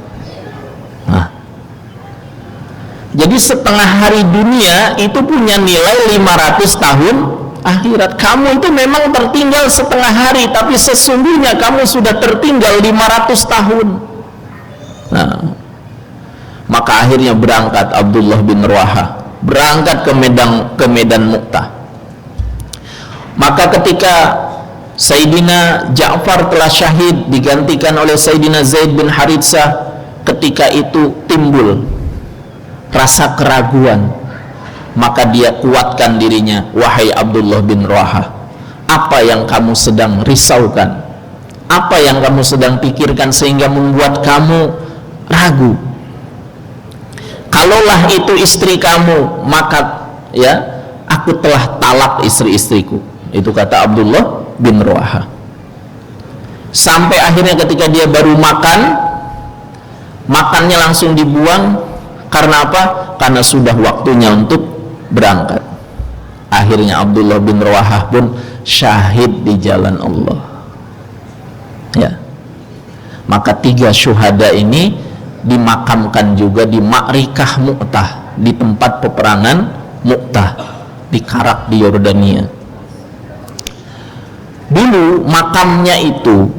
Jadi setengah hari dunia itu punya nilai 500 tahun akhirat. Kamu itu memang tertinggal setengah hari, tapi sesungguhnya kamu sudah tertinggal 500 tahun. Maka akhirnya berangkat Abdullah bin Rawahah, berangkat ke medan Mu'tah. Maka ketika Sayyidina Ja'far telah syahid digantikan oleh Sayyidina Zaid bin Haritsah, ketika itu timbul rasa keraguan. Maka dia kuatkan dirinya, wahai Abdullah bin Rawahah, apa yang kamu sedang risaukan? Apa yang kamu sedang pikirkan sehingga membuat kamu ragu? Kalaulah itu istri kamu, maka aku telah talak istri-istriku. Itu kata Abdullah bin Rawahah. Sampai akhirnya ketika dia baru makannya langsung dibuang. Karena apa? Karena sudah waktunya untuk berangkat. Akhirnya Abdullah bin Rawahah pun syahid di jalan Allah. Maka 3 syuhada ini dimakamkan juga di Ma'rikah Mu'tah, di tempat peperangan Mu'tah di Karak di Yordania. Dulu makamnya itu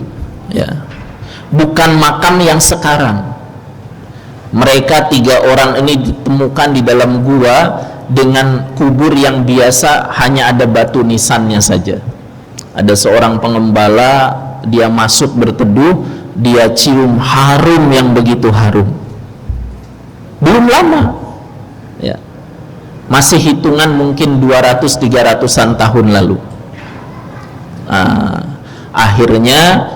bukan makam yang sekarang. Mereka 3 orang ini ditemukan di dalam gua dengan kubur yang biasa hanya ada batu nisannya saja. Ada seorang pengembala, dia masuk berteduh, dia cium harum yang begitu harum. Belum lama, masih hitungan mungkin 200-300an tahun lalu. Akhirnya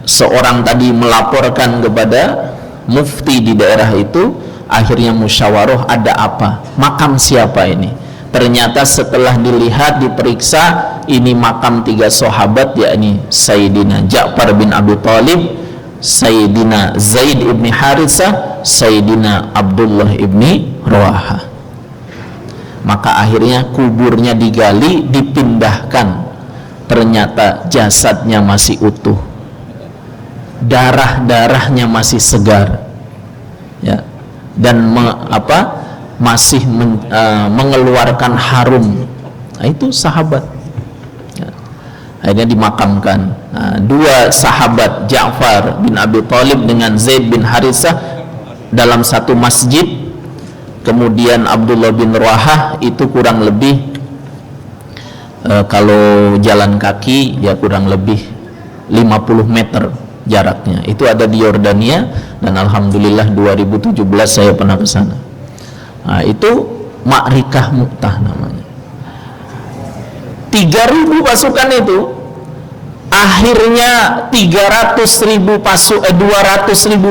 seorang tadi melaporkan kepada mufti di daerah itu. Akhirnya musyawarah, ada apa? Makam siapa ini? Ternyata setelah dilihat, diperiksa, ini makam 3 sahabat, yakni Sayyidina Ja'far bin Abi Thalib, Sayyidina Zaid ibn Haritsah, Sayyidina Abdullah ibn Rawahah. Maka akhirnya kuburnya digali, dipindahkan. Ternyata jasadnya masih utuh, darah-darahnya masih segar, dan masih mengeluarkan harum. Itu sahabat. akhirnya dimakamkan. Nah, dua sahabat Ja'far bin Abi Thalib dengan Zaid bin Harithah dalam satu masjid, kemudian Abdullah bin Rawahah itu kurang lebih kalau jalan kaki ya kurang lebih 50 meter jaraknya. Itu ada di Yordania, dan alhamdulillah 2017 saya pernah ke sana. Nah, itu Ma'rikah Mu'tah namanya. 3.000 pasukan itu akhirnya 200.000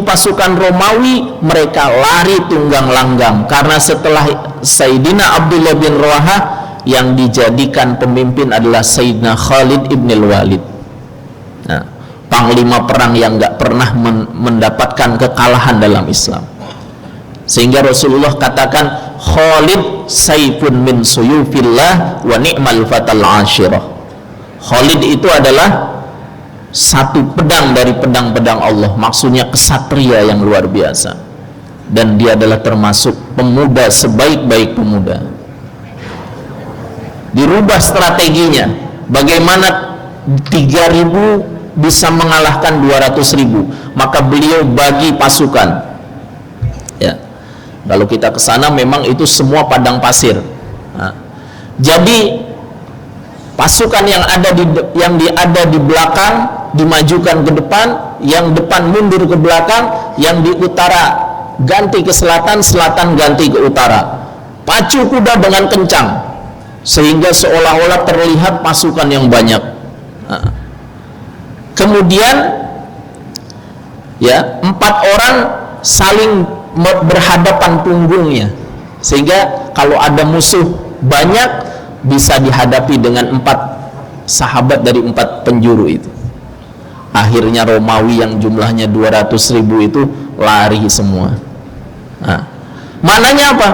pasukan Romawi mereka lari tunggang langgang, karena setelah Sayyidina Abdullah bin Rawahah yang dijadikan pemimpin adalah Sayyidina Khalid ibn al-Walid. Nah, panglima perang yang gak pernah mendapatkan kekalahan dalam Islam, sehingga Rasulullah katakan Khalid saifun min suyufillah wa ni'mal fatal ashirah. Khalid itu adalah satu pedang dari pedang-pedang Allah, maksudnya kesatria yang luar biasa, dan dia adalah termasuk pemuda sebaik-baik pemuda. Dirubah strateginya, bagaimana 3.000 bisa mengalahkan 200.000, maka beliau bagi pasukan. Ya, kalau kita ke sana memang itu semua padang pasir. Nah, jadi pasukan yang ada di belakang dimajukan ke depan, yang depan mundur ke belakang, yang di utara ganti ke selatan, selatan ganti ke utara. Pacu kuda dengan kencang sehingga seolah-olah terlihat pasukan yang banyak. Nah, kemudian ya 4 orang saling berhadapan punggungnya, sehingga kalau ada musuh banyak bisa dihadapi dengan 4 sahabat dari 4 penjuru itu. Akhirnya Romawi yang jumlahnya 200.000 itu lari semua. Nah, maknanya apa?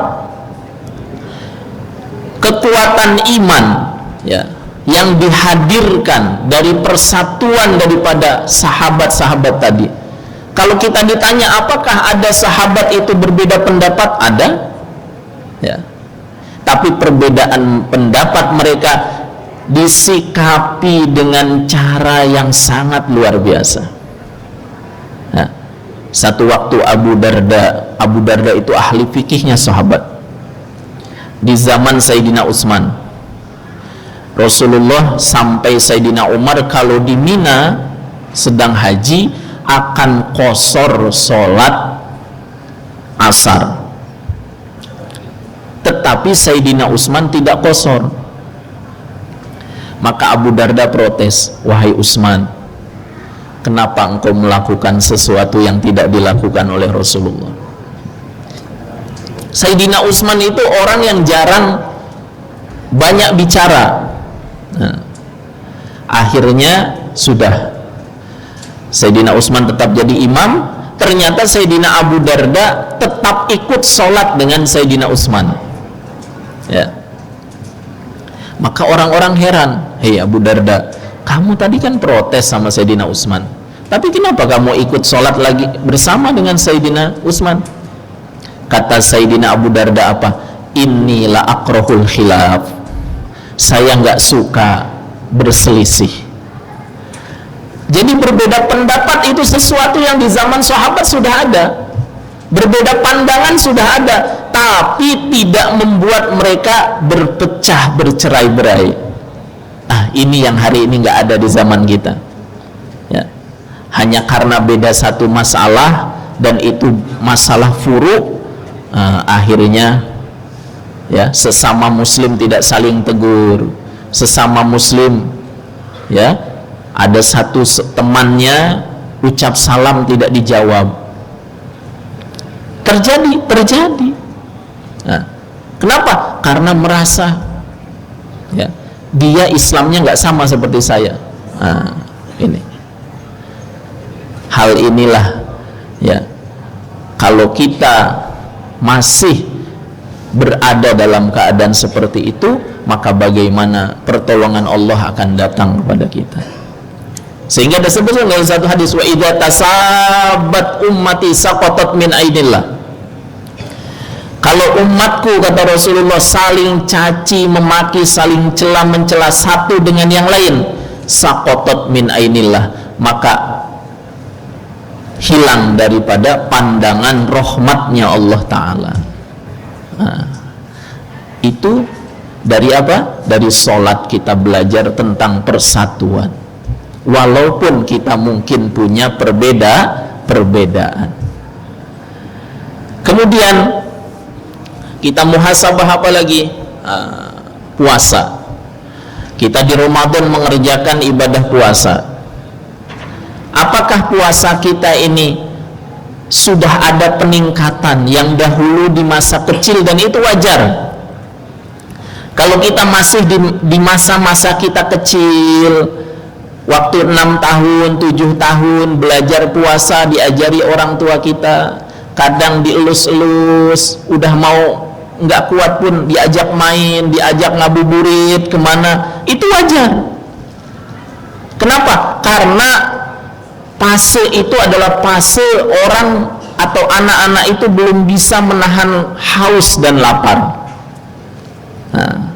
Kekuatan iman ya yang dihadirkan dari persatuan daripada sahabat-sahabat tadi. Kalau kita ditanya apakah ada sahabat itu berbeda pendapat, ada ya, tapi perbedaan pendapat mereka disikapi dengan cara yang sangat luar biasa. Nah, satu waktu Abu Darda itu ahli fikihnya sahabat di zaman Sayyidina Utsman. Rasulullah sampai Sayyidina Umar kalau di Mina sedang haji akan qashar sholat asar, tetapi Sayyidina Utsman tidak qashar. Maka Abu Darda protes, wahai Utsman, kenapa engkau melakukan sesuatu yang tidak dilakukan oleh Rasulullah? Sayyidina Utsman itu orang yang jarang banyak bicara. Nah, akhirnya sudah Sayyidina Utsman tetap jadi imam. Ternyata Sayyidina Abu Darda tetap ikut sholat dengan Sayyidina Utsman ya. Maka orang-orang heran, hei Abu Darda, kamu tadi kan protes sama Sayyidina Utsman, tapi kenapa kamu ikut sholat lagi bersama dengan Sayyidina Utsman? Kata Sayyidina Abu Darda apa? Inilah akrahul khilaf, saya nggak suka berselisih. Jadi berbeda pendapat itu sesuatu yang di zaman sahabat sudah ada, berbeda pandangan sudah ada, tapi tidak membuat mereka berpecah bercerai-berai. Ah, ini yang hari ini nggak ada di zaman kita ya. Hanya karena beda satu masalah, dan itu masalah furu', akhirnya ya sesama muslim tidak saling tegur. Sesama muslim ya, ada satu temannya ucap salam tidak dijawab. Terjadi. Nah, kenapa? Karena merasa ya dia Islamnya nggak sama seperti saya. Nah, ini hal inilah ya, kalau kita masih berada dalam keadaan seperti itu, maka bagaimana pertolongan Allah akan datang kepada kita. Sehingga disebutkan dalam satu hadis, wa idza tasabat ummati saqatat min aidillah. Kalau umatku, kata Rasulullah, saling caci memaki, saling mencela satu dengan yang lain, saqatat min ainillah, maka hilang daripada pandangan rahmatnya Allah Ta'ala. Nah, itu dari apa? Dari sholat kita belajar tentang persatuan, walaupun kita mungkin punya perbedaan. Kemudian kita muhasabah apa lagi? Puasa. Kita di Ramadan mengerjakan ibadah puasa. Apakah puasa kita ini sudah ada peningkatan yang dahulu di masa kecil, dan itu wajar. Kalau kita masih di masa-masa kita kecil, waktu 6 tahun, 7 tahun belajar puasa, diajari orang tua kita, kadang dielus-elus, udah mau nggak kuat pun diajak main, diajak ngabuburit kemana, itu wajar. Kenapa? Karena fase itu adalah fase orang atau anak-anak itu belum bisa menahan haus dan lapar. Nah,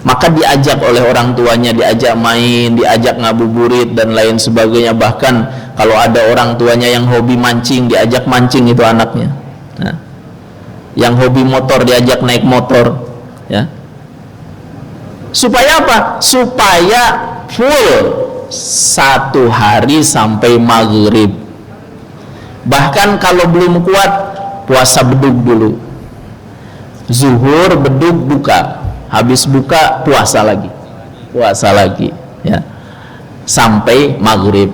maka diajak oleh orang tuanya, diajak main, diajak ngabuburit dan lain sebagainya. Bahkan kalau ada orang tuanya yang hobi mancing, diajak mancing itu anaknya. Nah, yang hobi motor diajak naik motor, ya. Supaya apa? Supaya full 1 hari sampai maghrib. Bahkan kalau belum kuat, puasa bedug dulu. Zuhur bedug buka, habis buka puasa lagi, ya, sampai maghrib.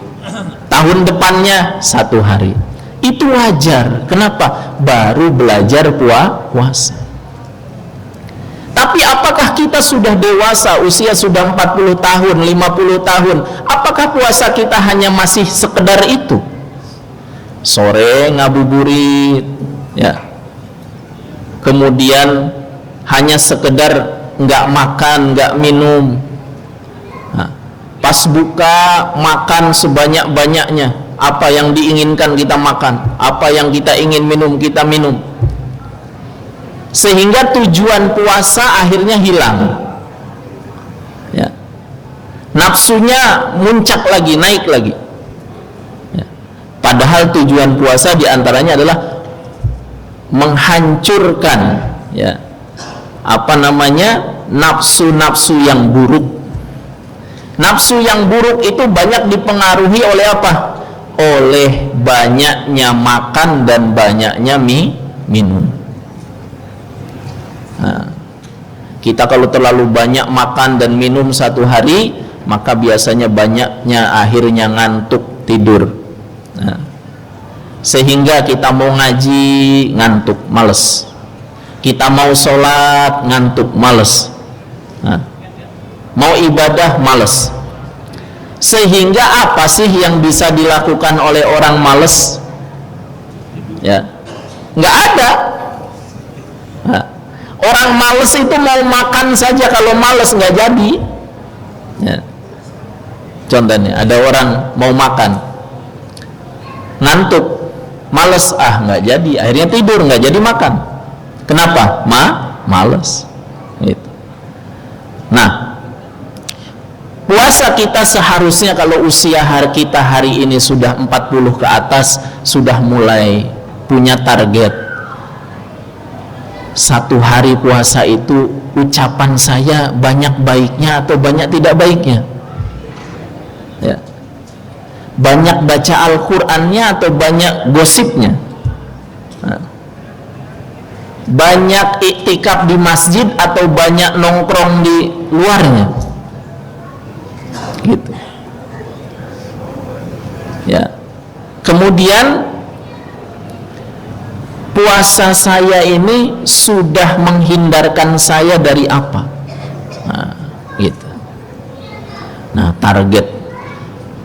Tahun depannya 1 hari. Itu wajar. Kenapa? Baru belajar puasa. Tapi apakah kita sudah dewasa, usia sudah 40 tahun, 50 tahun, apakah puasa kita hanya masih sekedar itu? Sore ngabuburit, ya, kemudian hanya sekedar nggak makan, nggak minum. Nah, pas buka makan sebanyak-banyaknya, apa yang diinginkan kita makan, apa yang kita ingin minum kita minum, sehingga tujuan puasa akhirnya hilang, ya. Nafsunya muncak lagi, naik lagi, ya. Padahal tujuan puasa diantaranya adalah menghancurkan, ya, apa namanya, nafsu-nafsu yang buruk. Nafsu yang buruk itu banyak dipengaruhi oleh apa? Oleh banyaknya makan dan banyaknya minum. Nah, kita kalau terlalu banyak makan dan minum 1 hari, maka biasanya banyaknya akhirnya ngantuk tidur. Nah, sehingga kita mau ngaji ngantuk, males. Kita mau sholat ngantuk, males. Nah, mau ibadah males. Sehingga apa sih yang bisa dilakukan oleh orang males? Ya, nggak ada. Nah, orang males itu mau makan saja, kalau males nggak jadi, ya. Contohnya ada orang mau makan ngantuk, males, nggak jadi, akhirnya tidur, nggak jadi makan. Kenapa? Males gitu. Nah, puasa kita seharusnya kalau usia kita hari ini sudah 40 ke atas, sudah mulai punya target. 1 hari puasa itu ucapan saya banyak baiknya atau banyak tidak baiknya, ya. Banyak baca Al-Qur'annya atau banyak gosipnya, nah. Banyak iktikaf di masjid atau banyak nongkrong di luarnya, gitu, ya. Kemudian puasa saya ini sudah menghindarkan saya dari apa? Nah, gitu. Nah, target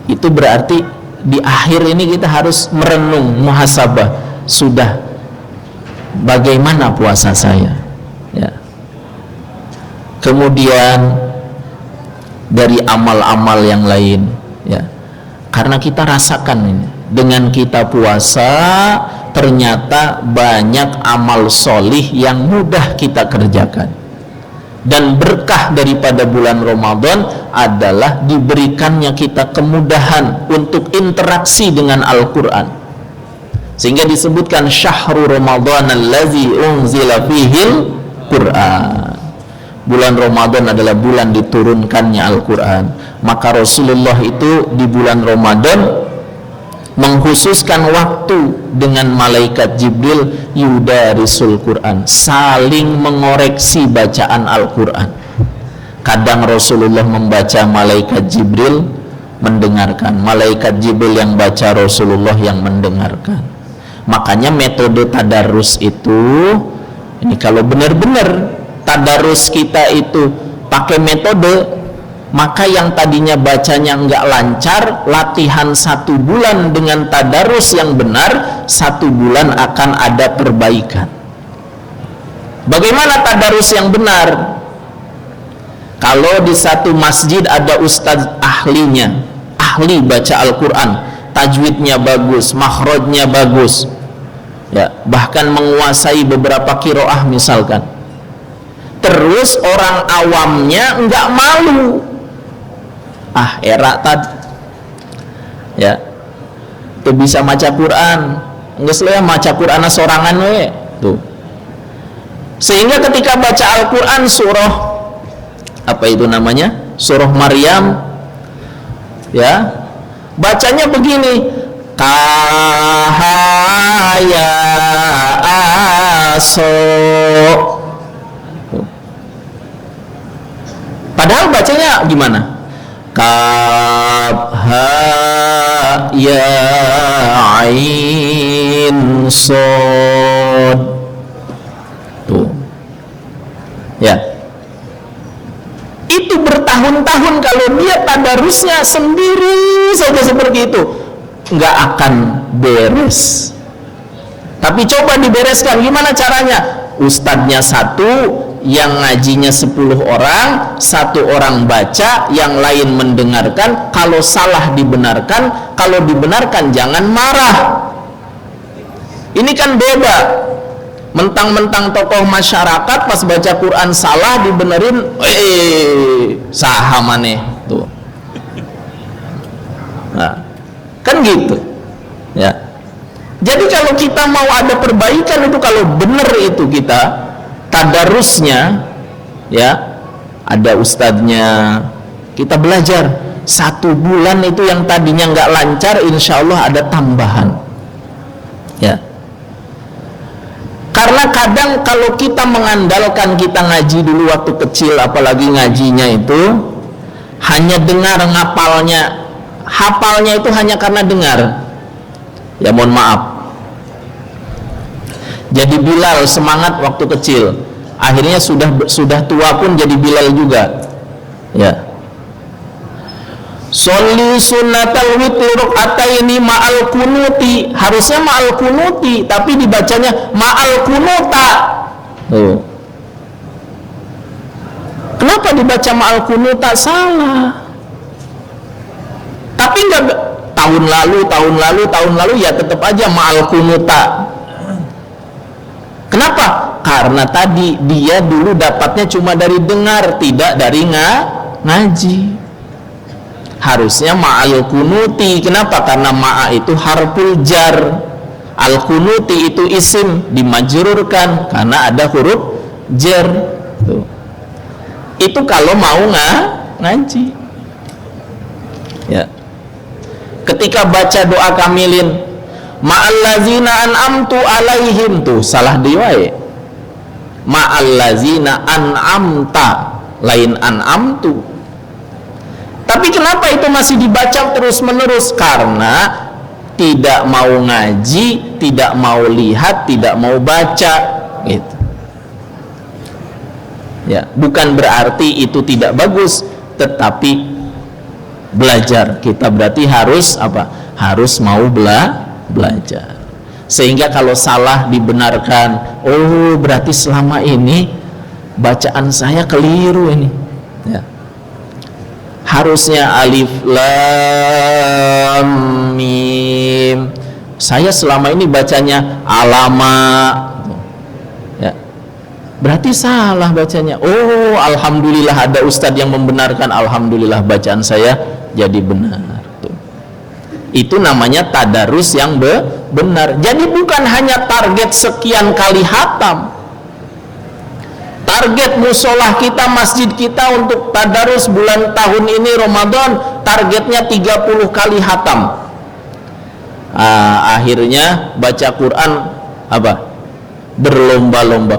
itu berarti di akhir ini kita harus merenung, muhasabah, sudah bagaimana puasa saya, ya. Kemudian dari amal-amal yang lain, ya. Karena kita rasakan ini, dengan kita puasa ternyata banyak amal solih yang mudah kita kerjakan. Dan berkah daripada bulan Ramadan adalah diberikannya kita kemudahan untuk interaksi dengan Al-Quran, sehingga disebutkan syahru Ramadan allazi unzila fihil Quran. Bulan Ramadan adalah bulan diturunkannya Al-Quran. Maka Rasulullah itu di bulan Ramadan mengkhususkan waktu dengan malaikat Jibril yudarisul Quran, saling mengoreksi bacaan Al-Quran. Kadang Rasulullah membaca, malaikat Jibril mendengarkan, malaikat Jibril yang baca, Rasulullah yang mendengarkan. Makanya metode tadarus itu, ini kalau benar-benar tadarus kita itu pakai metode, maka yang tadinya bacanya nggak lancar, latihan 1 bulan dengan tadarus yang benar, 1 bulan akan ada perbaikan. Bagaimana tadarus yang benar? Kalau di satu masjid ada ustadz ahlinya, ahli baca Al-Quran, tajwidnya bagus, makhrajnya bagus, ya, bahkan menguasai beberapa qiraah misalkan. Terus orang awamnya nggak malu, era tadi ya tuh bisa maca Quran, nggak selesai maca Quran sorangan we tuh. Sehingga ketika baca Al-Quran surah apa itu namanya, surah Maryam, ya, bacanya begini, kahaya aso. Padahal bacanya gimana? Kaf ha ya ain sod. Tuh. Ya. Itu bertahun-tahun kalau dia tadarusnya sendiri saja seperti itu, nggak akan beres. Tapi coba dibereskan, gimana caranya? Ustadznya 1, yang ngajinya 10 orang, 1 orang baca, yang lain mendengarkan. Kalau salah dibenarkan, kalau dibenarkan jangan marah. Ini kan beda. Mentang-mentang tokoh masyarakat pas baca Quran salah dibenerin, saha maneh tuh. Nah, kan gitu. Ya. Jadi kalau kita mau ada perbaikan itu, kalau benar itu kita tadarusnya, ya, ada ustadznya, kita belajar 1 bulan itu yang tadinya nggak lancar, insya Allah ada tambahan, ya. Karena kadang kalau kita mengandalkan, kita ngaji dulu waktu kecil, apalagi ngajinya itu hanya dengar, hafalnya itu hanya karena dengar, ya mohon maaf. Jadi Bilal semangat waktu kecil, akhirnya sudah tua pun jadi Bilal juga, ya. Sholli sunnatal witri rakaataini ma'al kunuti, harusnya ma'al kunuti, tapi dibacanya ma'al kunuta. Tuh. Kenapa dibaca ma'al kunuta? Salah. Tapi enggak, tahun lalu ya tetap aja ma'al kunuta. Kenapa? Karena tadi dia dulu dapatnya cuma dari dengar, tidak dari ngaji. Harusnya ma'al kunuti. Kenapa? Karena ma'a itu harful jar, al kunuti itu isim dimajrurkan karena ada huruf jar. Tuh. Itu kalau mau ngaji, ya. Ketika baca doa kamilin, ma'allazina an'amtu alaihim, tuh salah diwae, ma'allazina an'amta, lain an'amtu. Tapi kenapa itu masih dibaca terus menerus? Karena tidak mau ngaji, tidak mau lihat, tidak mau baca, gitu. Ya, bukan berarti itu tidak bagus, tetapi belajar kita berarti harus apa? Harus mau belajar. Sehingga kalau salah dibenarkan, oh berarti selama ini bacaan saya keliru ini, ya. Harusnya alif lam mim, saya selama ini bacanya alama, ya. berarti salah bacanya. Oh, alhamdulillah ada ustadz yang membenarkan, alhamdulillah bacaan saya jadi benar. Tuh. Itu namanya tadarus yang benar. Jadi bukan hanya target sekian kali hatam. Target musolah kita, masjid kita untuk tadarus bulan tahun ini Ramadan, targetnya 30 kali hatam. Akhirnya baca Quran apa? Berlomba-lomba.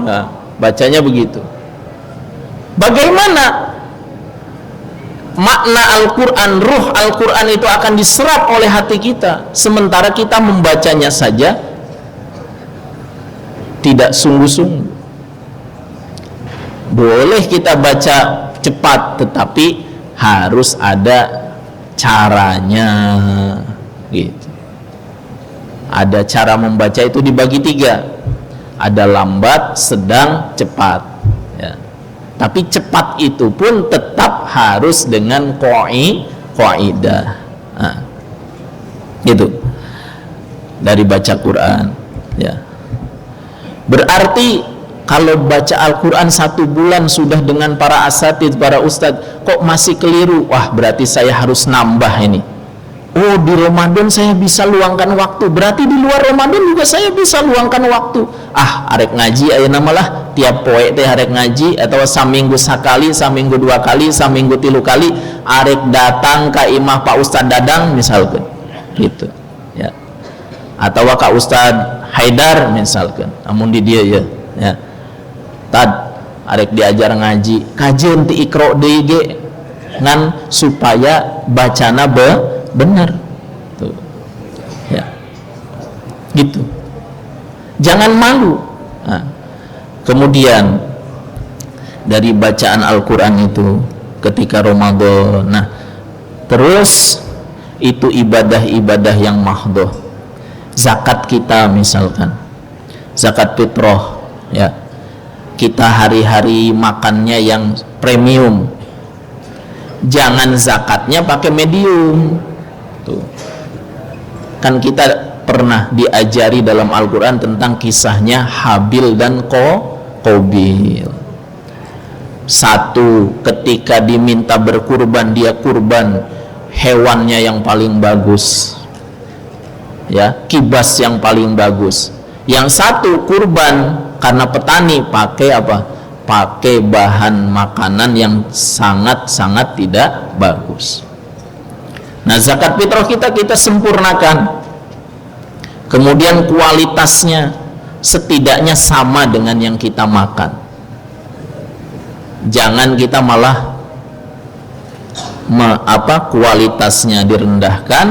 Nah, bacanya begitu. Bagaimana makna Al-Quran, ruh Al-Quran itu akan diserap oleh hati kita, sementara kita membacanya saja tidak sungguh-sungguh. Boleh kita baca cepat, tetapi harus ada caranya, gitu. Ada cara membaca itu dibagi 3. Ada lambat, sedang, cepat, ya. Tapi cepat itu pun tetap harus dengan qaidah. Nah, gitu. Dari baca Quran, ya. Berarti kalau baca Al-Quran 1 bulan sudah dengan para asatidz, para ustadz, kok masih keliru? Wah, berarti saya harus nambah ini. Oh, di Ramadan saya bisa luangkan waktu, berarti di luar Ramadan juga saya bisa luangkan waktu. Arek ngaji ayeuna malah tiap poe teh arek ngaji, atau saminggu sakali, saminggu 2 kali, saminggu 3 kali arek datang ke imah Pak Ustad Dadang misalkan, gitu, ya. Atau ka Ustad Haidar misalkan, amun di dia ya. Tad arek diajar ngaji, kajian ti Iqra deui ge ngan supaya bacana benar. Tuh. Ya. Gitu. Jangan malu. Nah, kemudian dari bacaan Al-Quran itu ketika Ramadan, nah terus itu ibadah-ibadah yang mahdhah. Zakat kita misalkan, zakat fitrah, ya, kita hari-hari makannya yang premium, jangan zakatnya pakai medium. Tuh. Kan kita pernah diajari dalam Al-Quran tentang kisahnya Habil dan Qabil. Satu, ketika diminta berkurban, dia kurban hewannya yang paling bagus, ya, kibas yang paling bagus. Yang satu kurban karena petani pakai apa? Pakai bahan makanan yang sangat-sangat tidak bagus. Nah, zakat fitrah kita sempurnakan. Kemudian kualitasnya setidaknya sama dengan yang kita makan. Jangan kita malah kualitasnya direndahkan,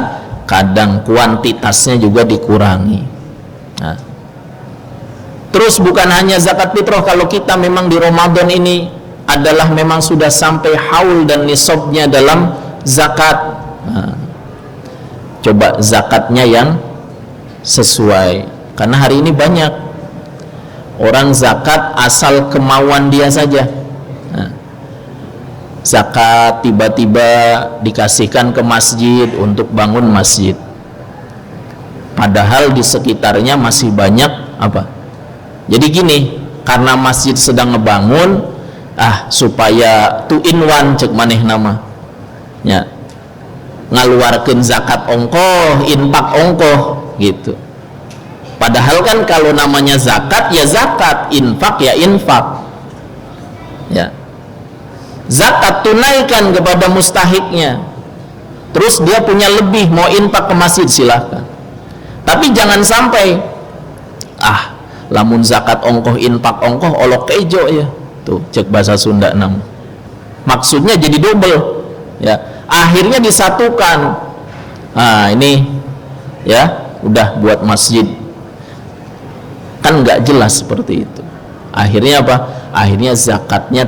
kadang kuantitasnya juga dikurangi. Nah, terus bukan hanya zakat fitrah, kalau kita memang di Ramadan ini adalah memang sudah sampai haul dan nisabnya dalam zakat. Nah, coba zakatnya yang sesuai, karena hari ini banyak orang zakat asal kemauan dia saja. Nah, zakat tiba-tiba dikasihkan ke masjid untuk bangun masjid, padahal di sekitarnya masih banyak apa. Jadi gini, karena masjid sedang ngebangun, supaya 2 in 1 cek maneh nama, ya, ngaluarkeun zakat ongkoh, infak ongkoh, gitu. Padahal kan kalau namanya zakat ya zakat, infak ya infak, ya. Zakat tunaikan kepada mustahiknya, terus dia punya lebih mau infak ke masjid, silahkan. Tapi jangan sampai lamun zakat ongkoh, infak ongkoh, olok kejo ya. Tuh cek bahasa Sunda nam. Maksudnya jadi double, ya. Akhirnya disatukan. Ini ya udah buat masjid, kan nggak jelas seperti itu. Akhirnya apa? Akhirnya zakatnya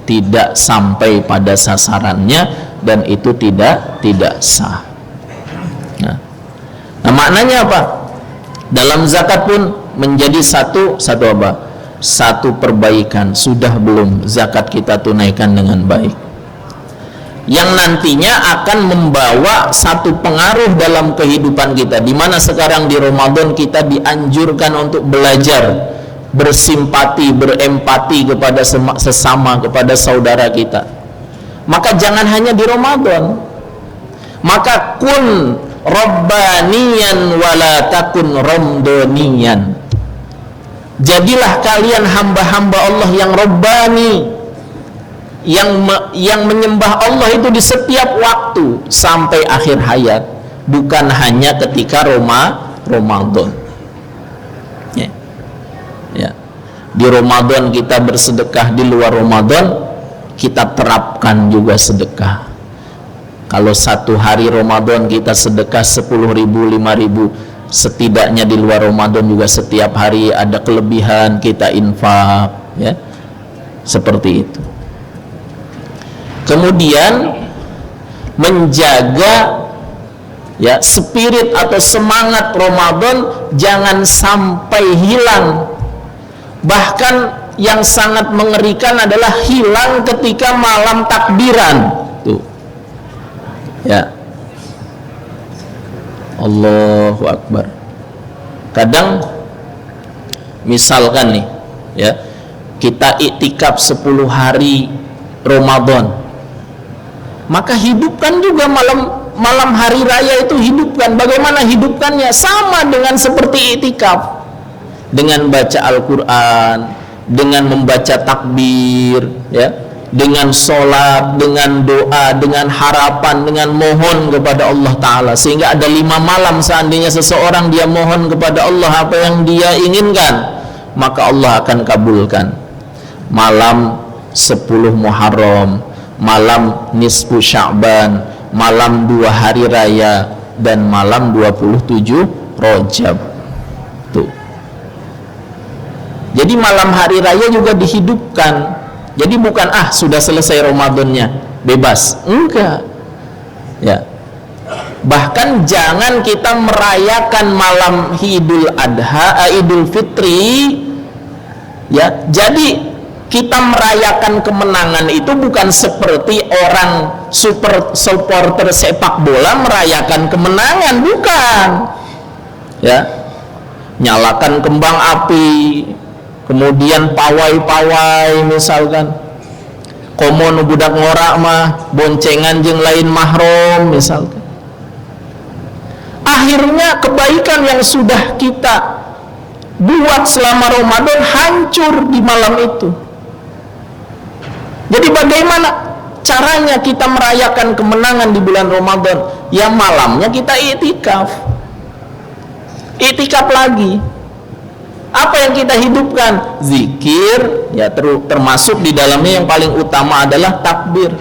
tidak sampai pada sasarannya, dan itu tidak sah. Nah, maknanya apa? Dalam zakat pun menjadi satu perbaikan. Sudah belum zakat kita tunaikan dengan baik? yang nantinya akan membawa satu pengaruh dalam kehidupan kita, di mana sekarang di Ramadan kita dianjurkan untuk belajar bersimpati, berempati kepada sesama, kepada saudara kita. Maka jangan hanya di Ramadan, maka kun rabbaniyan wala takun ramdaniyan. Jadilah kalian hamba-hamba Allah yang rabbani, yang menyembah Allah itu di setiap waktu sampai akhir hayat, bukan hanya ketika Ramadan. Ya. Di Ramadan kita bersedekah, di luar Ramadan kita terapkan juga sedekah. Kalau satu hari Ramadan kita sedekah 10.000, 5.000, setidaknya di luar Ramadan juga setiap hari ada kelebihan kita infak, ya, seperti itu. Kemudian menjaga, ya, spirit atau semangat Ramadan jangan sampai hilang. Bahkan yang sangat mengerikan adalah hilang ketika malam takbiran. Tuh. Ya. Allahu Akbar. Kadang misalkan nih, ya, kita iktikaf 10 hari Ramadan, maka hidupkan juga malam hari raya itu, hidupkan. Bagaimana hidupkannya? Sama dengan seperti iktikaf, dengan baca Al-Quran, dengan membaca takbir, ya, dengan sholat, dengan doa, dengan harapan, dengan mohon kepada Allah Ta'ala. Sehingga ada 5 malam seandainya seseorang dia mohon kepada Allah apa yang dia inginkan, maka Allah akan kabulkan. Malam 10 Muharram, malam nisfu Sya'ban, malam 2 hari raya, dan malam 27 Rajab. Tuh. Jadi malam hari raya juga dihidupkan. Jadi bukan sudah selesai Ramadannya, bebas. Enggak. Ya. Bahkan jangan kita merayakan malam Idul Adha, Idul Fitri, ya. Jadi kita merayakan kemenangan itu bukan seperti orang supporter sepak bola merayakan kemenangan, bukan. Ya. Nyalakan kembang api, kemudian pawai-pawai misalkan, komo nu budak ngorak mah boncengan jeung lain mahrom misalkan. Akhirnya kebaikan yang sudah kita buat selama Ramadan hancur di malam itu. Jadi bagaimana caranya kita merayakan kemenangan di bulan Ramadan? Ya malamnya kita iktikaf. Iktikaf lagi. Apa yang kita hidupkan? Zikir, ya, termasuk di dalamnya yang paling utama adalah takbir.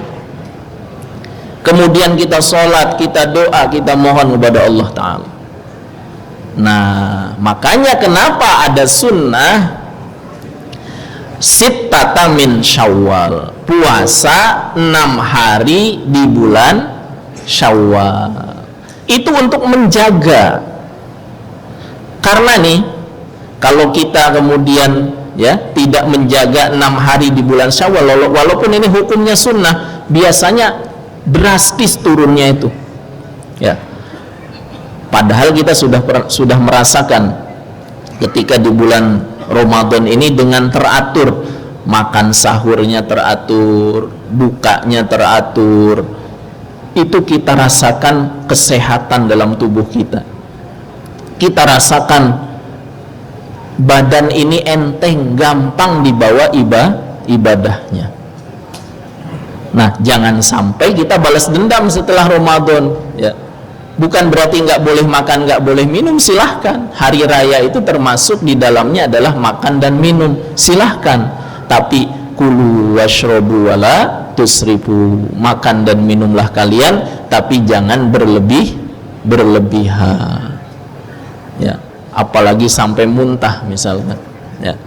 Kemudian kita sholat, kita doa, kita mohon kepada Allah Ta'ala. Nah, makanya kenapa ada sunnah sittata min Syawal, puasa 6 hari di bulan Syawal. Itu untuk menjaga. Karena nih, kalau kita kemudian, ya, tidak menjaga 6 hari di bulan Syawal, walaupun ini hukumnya sunnah, biasanya drastis turunnya itu, ya. Padahal kita sudah merasakan ketika di bulan Ramadan ini dengan teratur, makan sahurnya teratur, bukanya teratur, itu kita rasakan kesehatan dalam tubuh kita. Kita rasakan badan ini enteng, gampang dibawa ibadahnya. Nah, jangan sampai kita balas dendam setelah Ramadan, ya. Bukan berarti nggak boleh makan, nggak boleh minum, silahkan. Hari raya itu termasuk di dalamnya adalah makan dan minum, silahkan. Tapi kulu washrobu wala tusrifu, makan dan minumlah kalian, tapi jangan berlebihan. Ya, apalagi sampai muntah misalkan. Ya.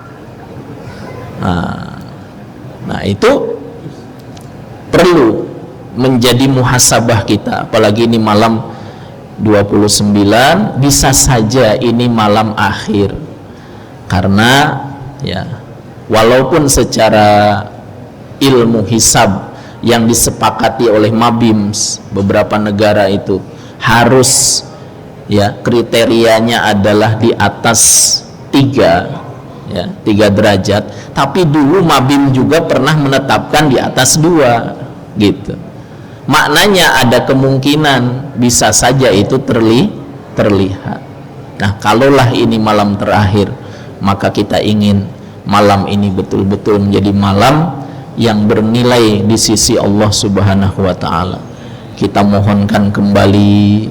Nah itu perlu menjadi muhasabah kita, apalagi ini malam 29, bisa saja ini malam akhir. Karena, ya, walaupun secara ilmu hisab yang disepakati oleh Mabims beberapa negara itu harus ya kriterianya adalah di atas 3 derajat, tapi dulu Mabim juga pernah menetapkan di atas 2 gitu. Maknanya ada kemungkinan bisa saja itu terlihat. Nah, kalaulah ini malam terakhir, maka kita ingin malam ini betul-betul menjadi malam yang bernilai di sisi Allah Subhanahu wa taala. Kita mohonkan kembali,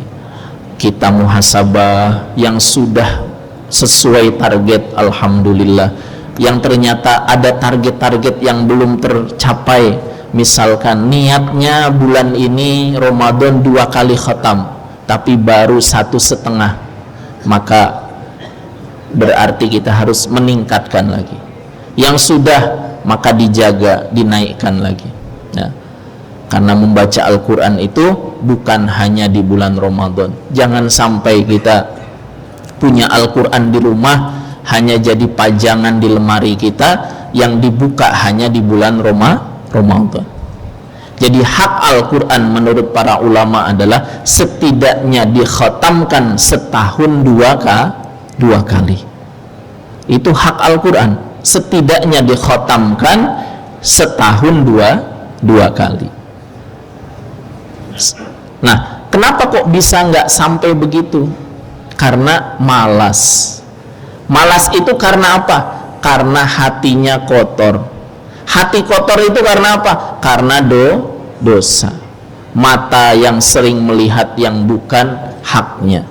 kita muhasabah yang sudah sesuai target, alhamdulillah. Yang ternyata ada target-target yang belum tercapai, misalkan niatnya bulan ini Ramadan 2 kali khatam tapi baru 1,5, maka berarti kita harus meningkatkan lagi. Yang sudah, maka dijaga, dinaikkan lagi ya. Karena membaca Al-Quran itu bukan hanya di bulan Ramadan. Jangan sampai kita punya Al-Quran di rumah hanya jadi pajangan di lemari kita yang dibuka hanya di bulan Ramadan. Jadi hak Al-Quran menurut para ulama adalah setidaknya dikhatamkan setahun 2 kali. Itu hak Al-Quran, setidaknya dikhatamkan setahun 2 kali. Nah, kenapa kok bisa nggak sampai begitu? Karena malas. Malas itu karena apa? Karena hatinya kotor. Hati kotor itu karena apa? Karena dosa. Mata yang sering melihat yang bukan haknya,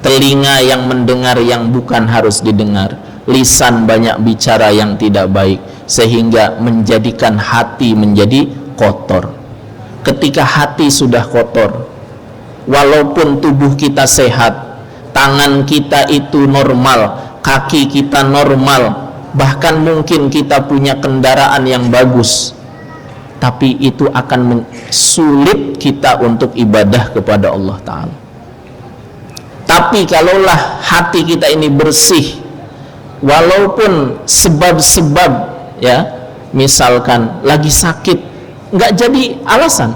telinga yang mendengar yang bukan harus didengar, lisan banyak bicara yang tidak baik, sehingga menjadikan hati menjadi kotor. Ketika hati sudah kotor, walaupun tubuh kita sehat, tangan kita itu normal, kaki kita normal, bahkan mungkin kita punya kendaraan yang bagus, tapi itu akan sulit kita untuk ibadah kepada Allah Ta'ala. Tapi kalaulah hati kita ini bersih, walaupun sebab-sebab ya, misalkan lagi sakit, nggak jadi alasan.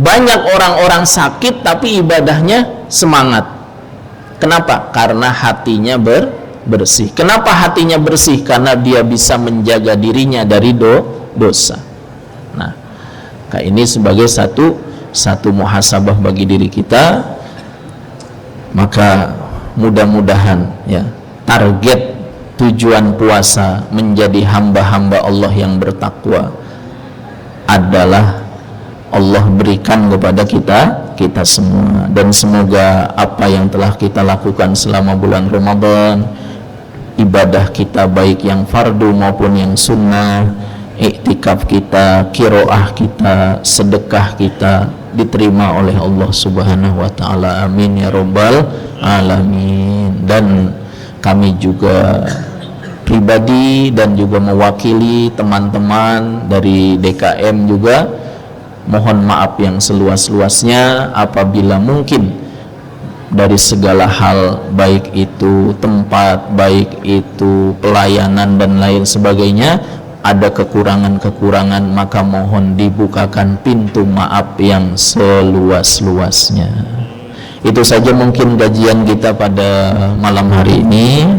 Banyak orang-orang sakit tapi ibadahnya semangat. Kenapa? Karena hatinya bersih. Kenapa hatinya bersih? Karena dia bisa menjaga dirinya dari dosa. Nah, ini sebagai satu muhasabah bagi diri kita. Maka mudah-mudahan ya, target tujuan puasa menjadi hamba-hamba Allah yang bertakwa adalah Allah berikan kepada kita semua. Dan semoga apa yang telah kita lakukan selama bulan Ramadan, ibadah kita baik yang fardu maupun yang sunnah, iktikaf kita, kiroah kita, sedekah kita, diterima oleh Allah Subhanahu wa ta'ala. Amin ya rabbal alamin. Dan kami juga pribadi dan juga mewakili teman-teman dari DKM juga mohon maaf yang seluas-luasnya apabila mungkin dari segala hal, baik itu tempat, baik itu pelayanan dan lain sebagainya, ada kekurangan-kekurangan, maka mohon dibukakan pintu maaf yang seluas-luasnya. Itu saja mungkin kajian kita pada malam hari ini.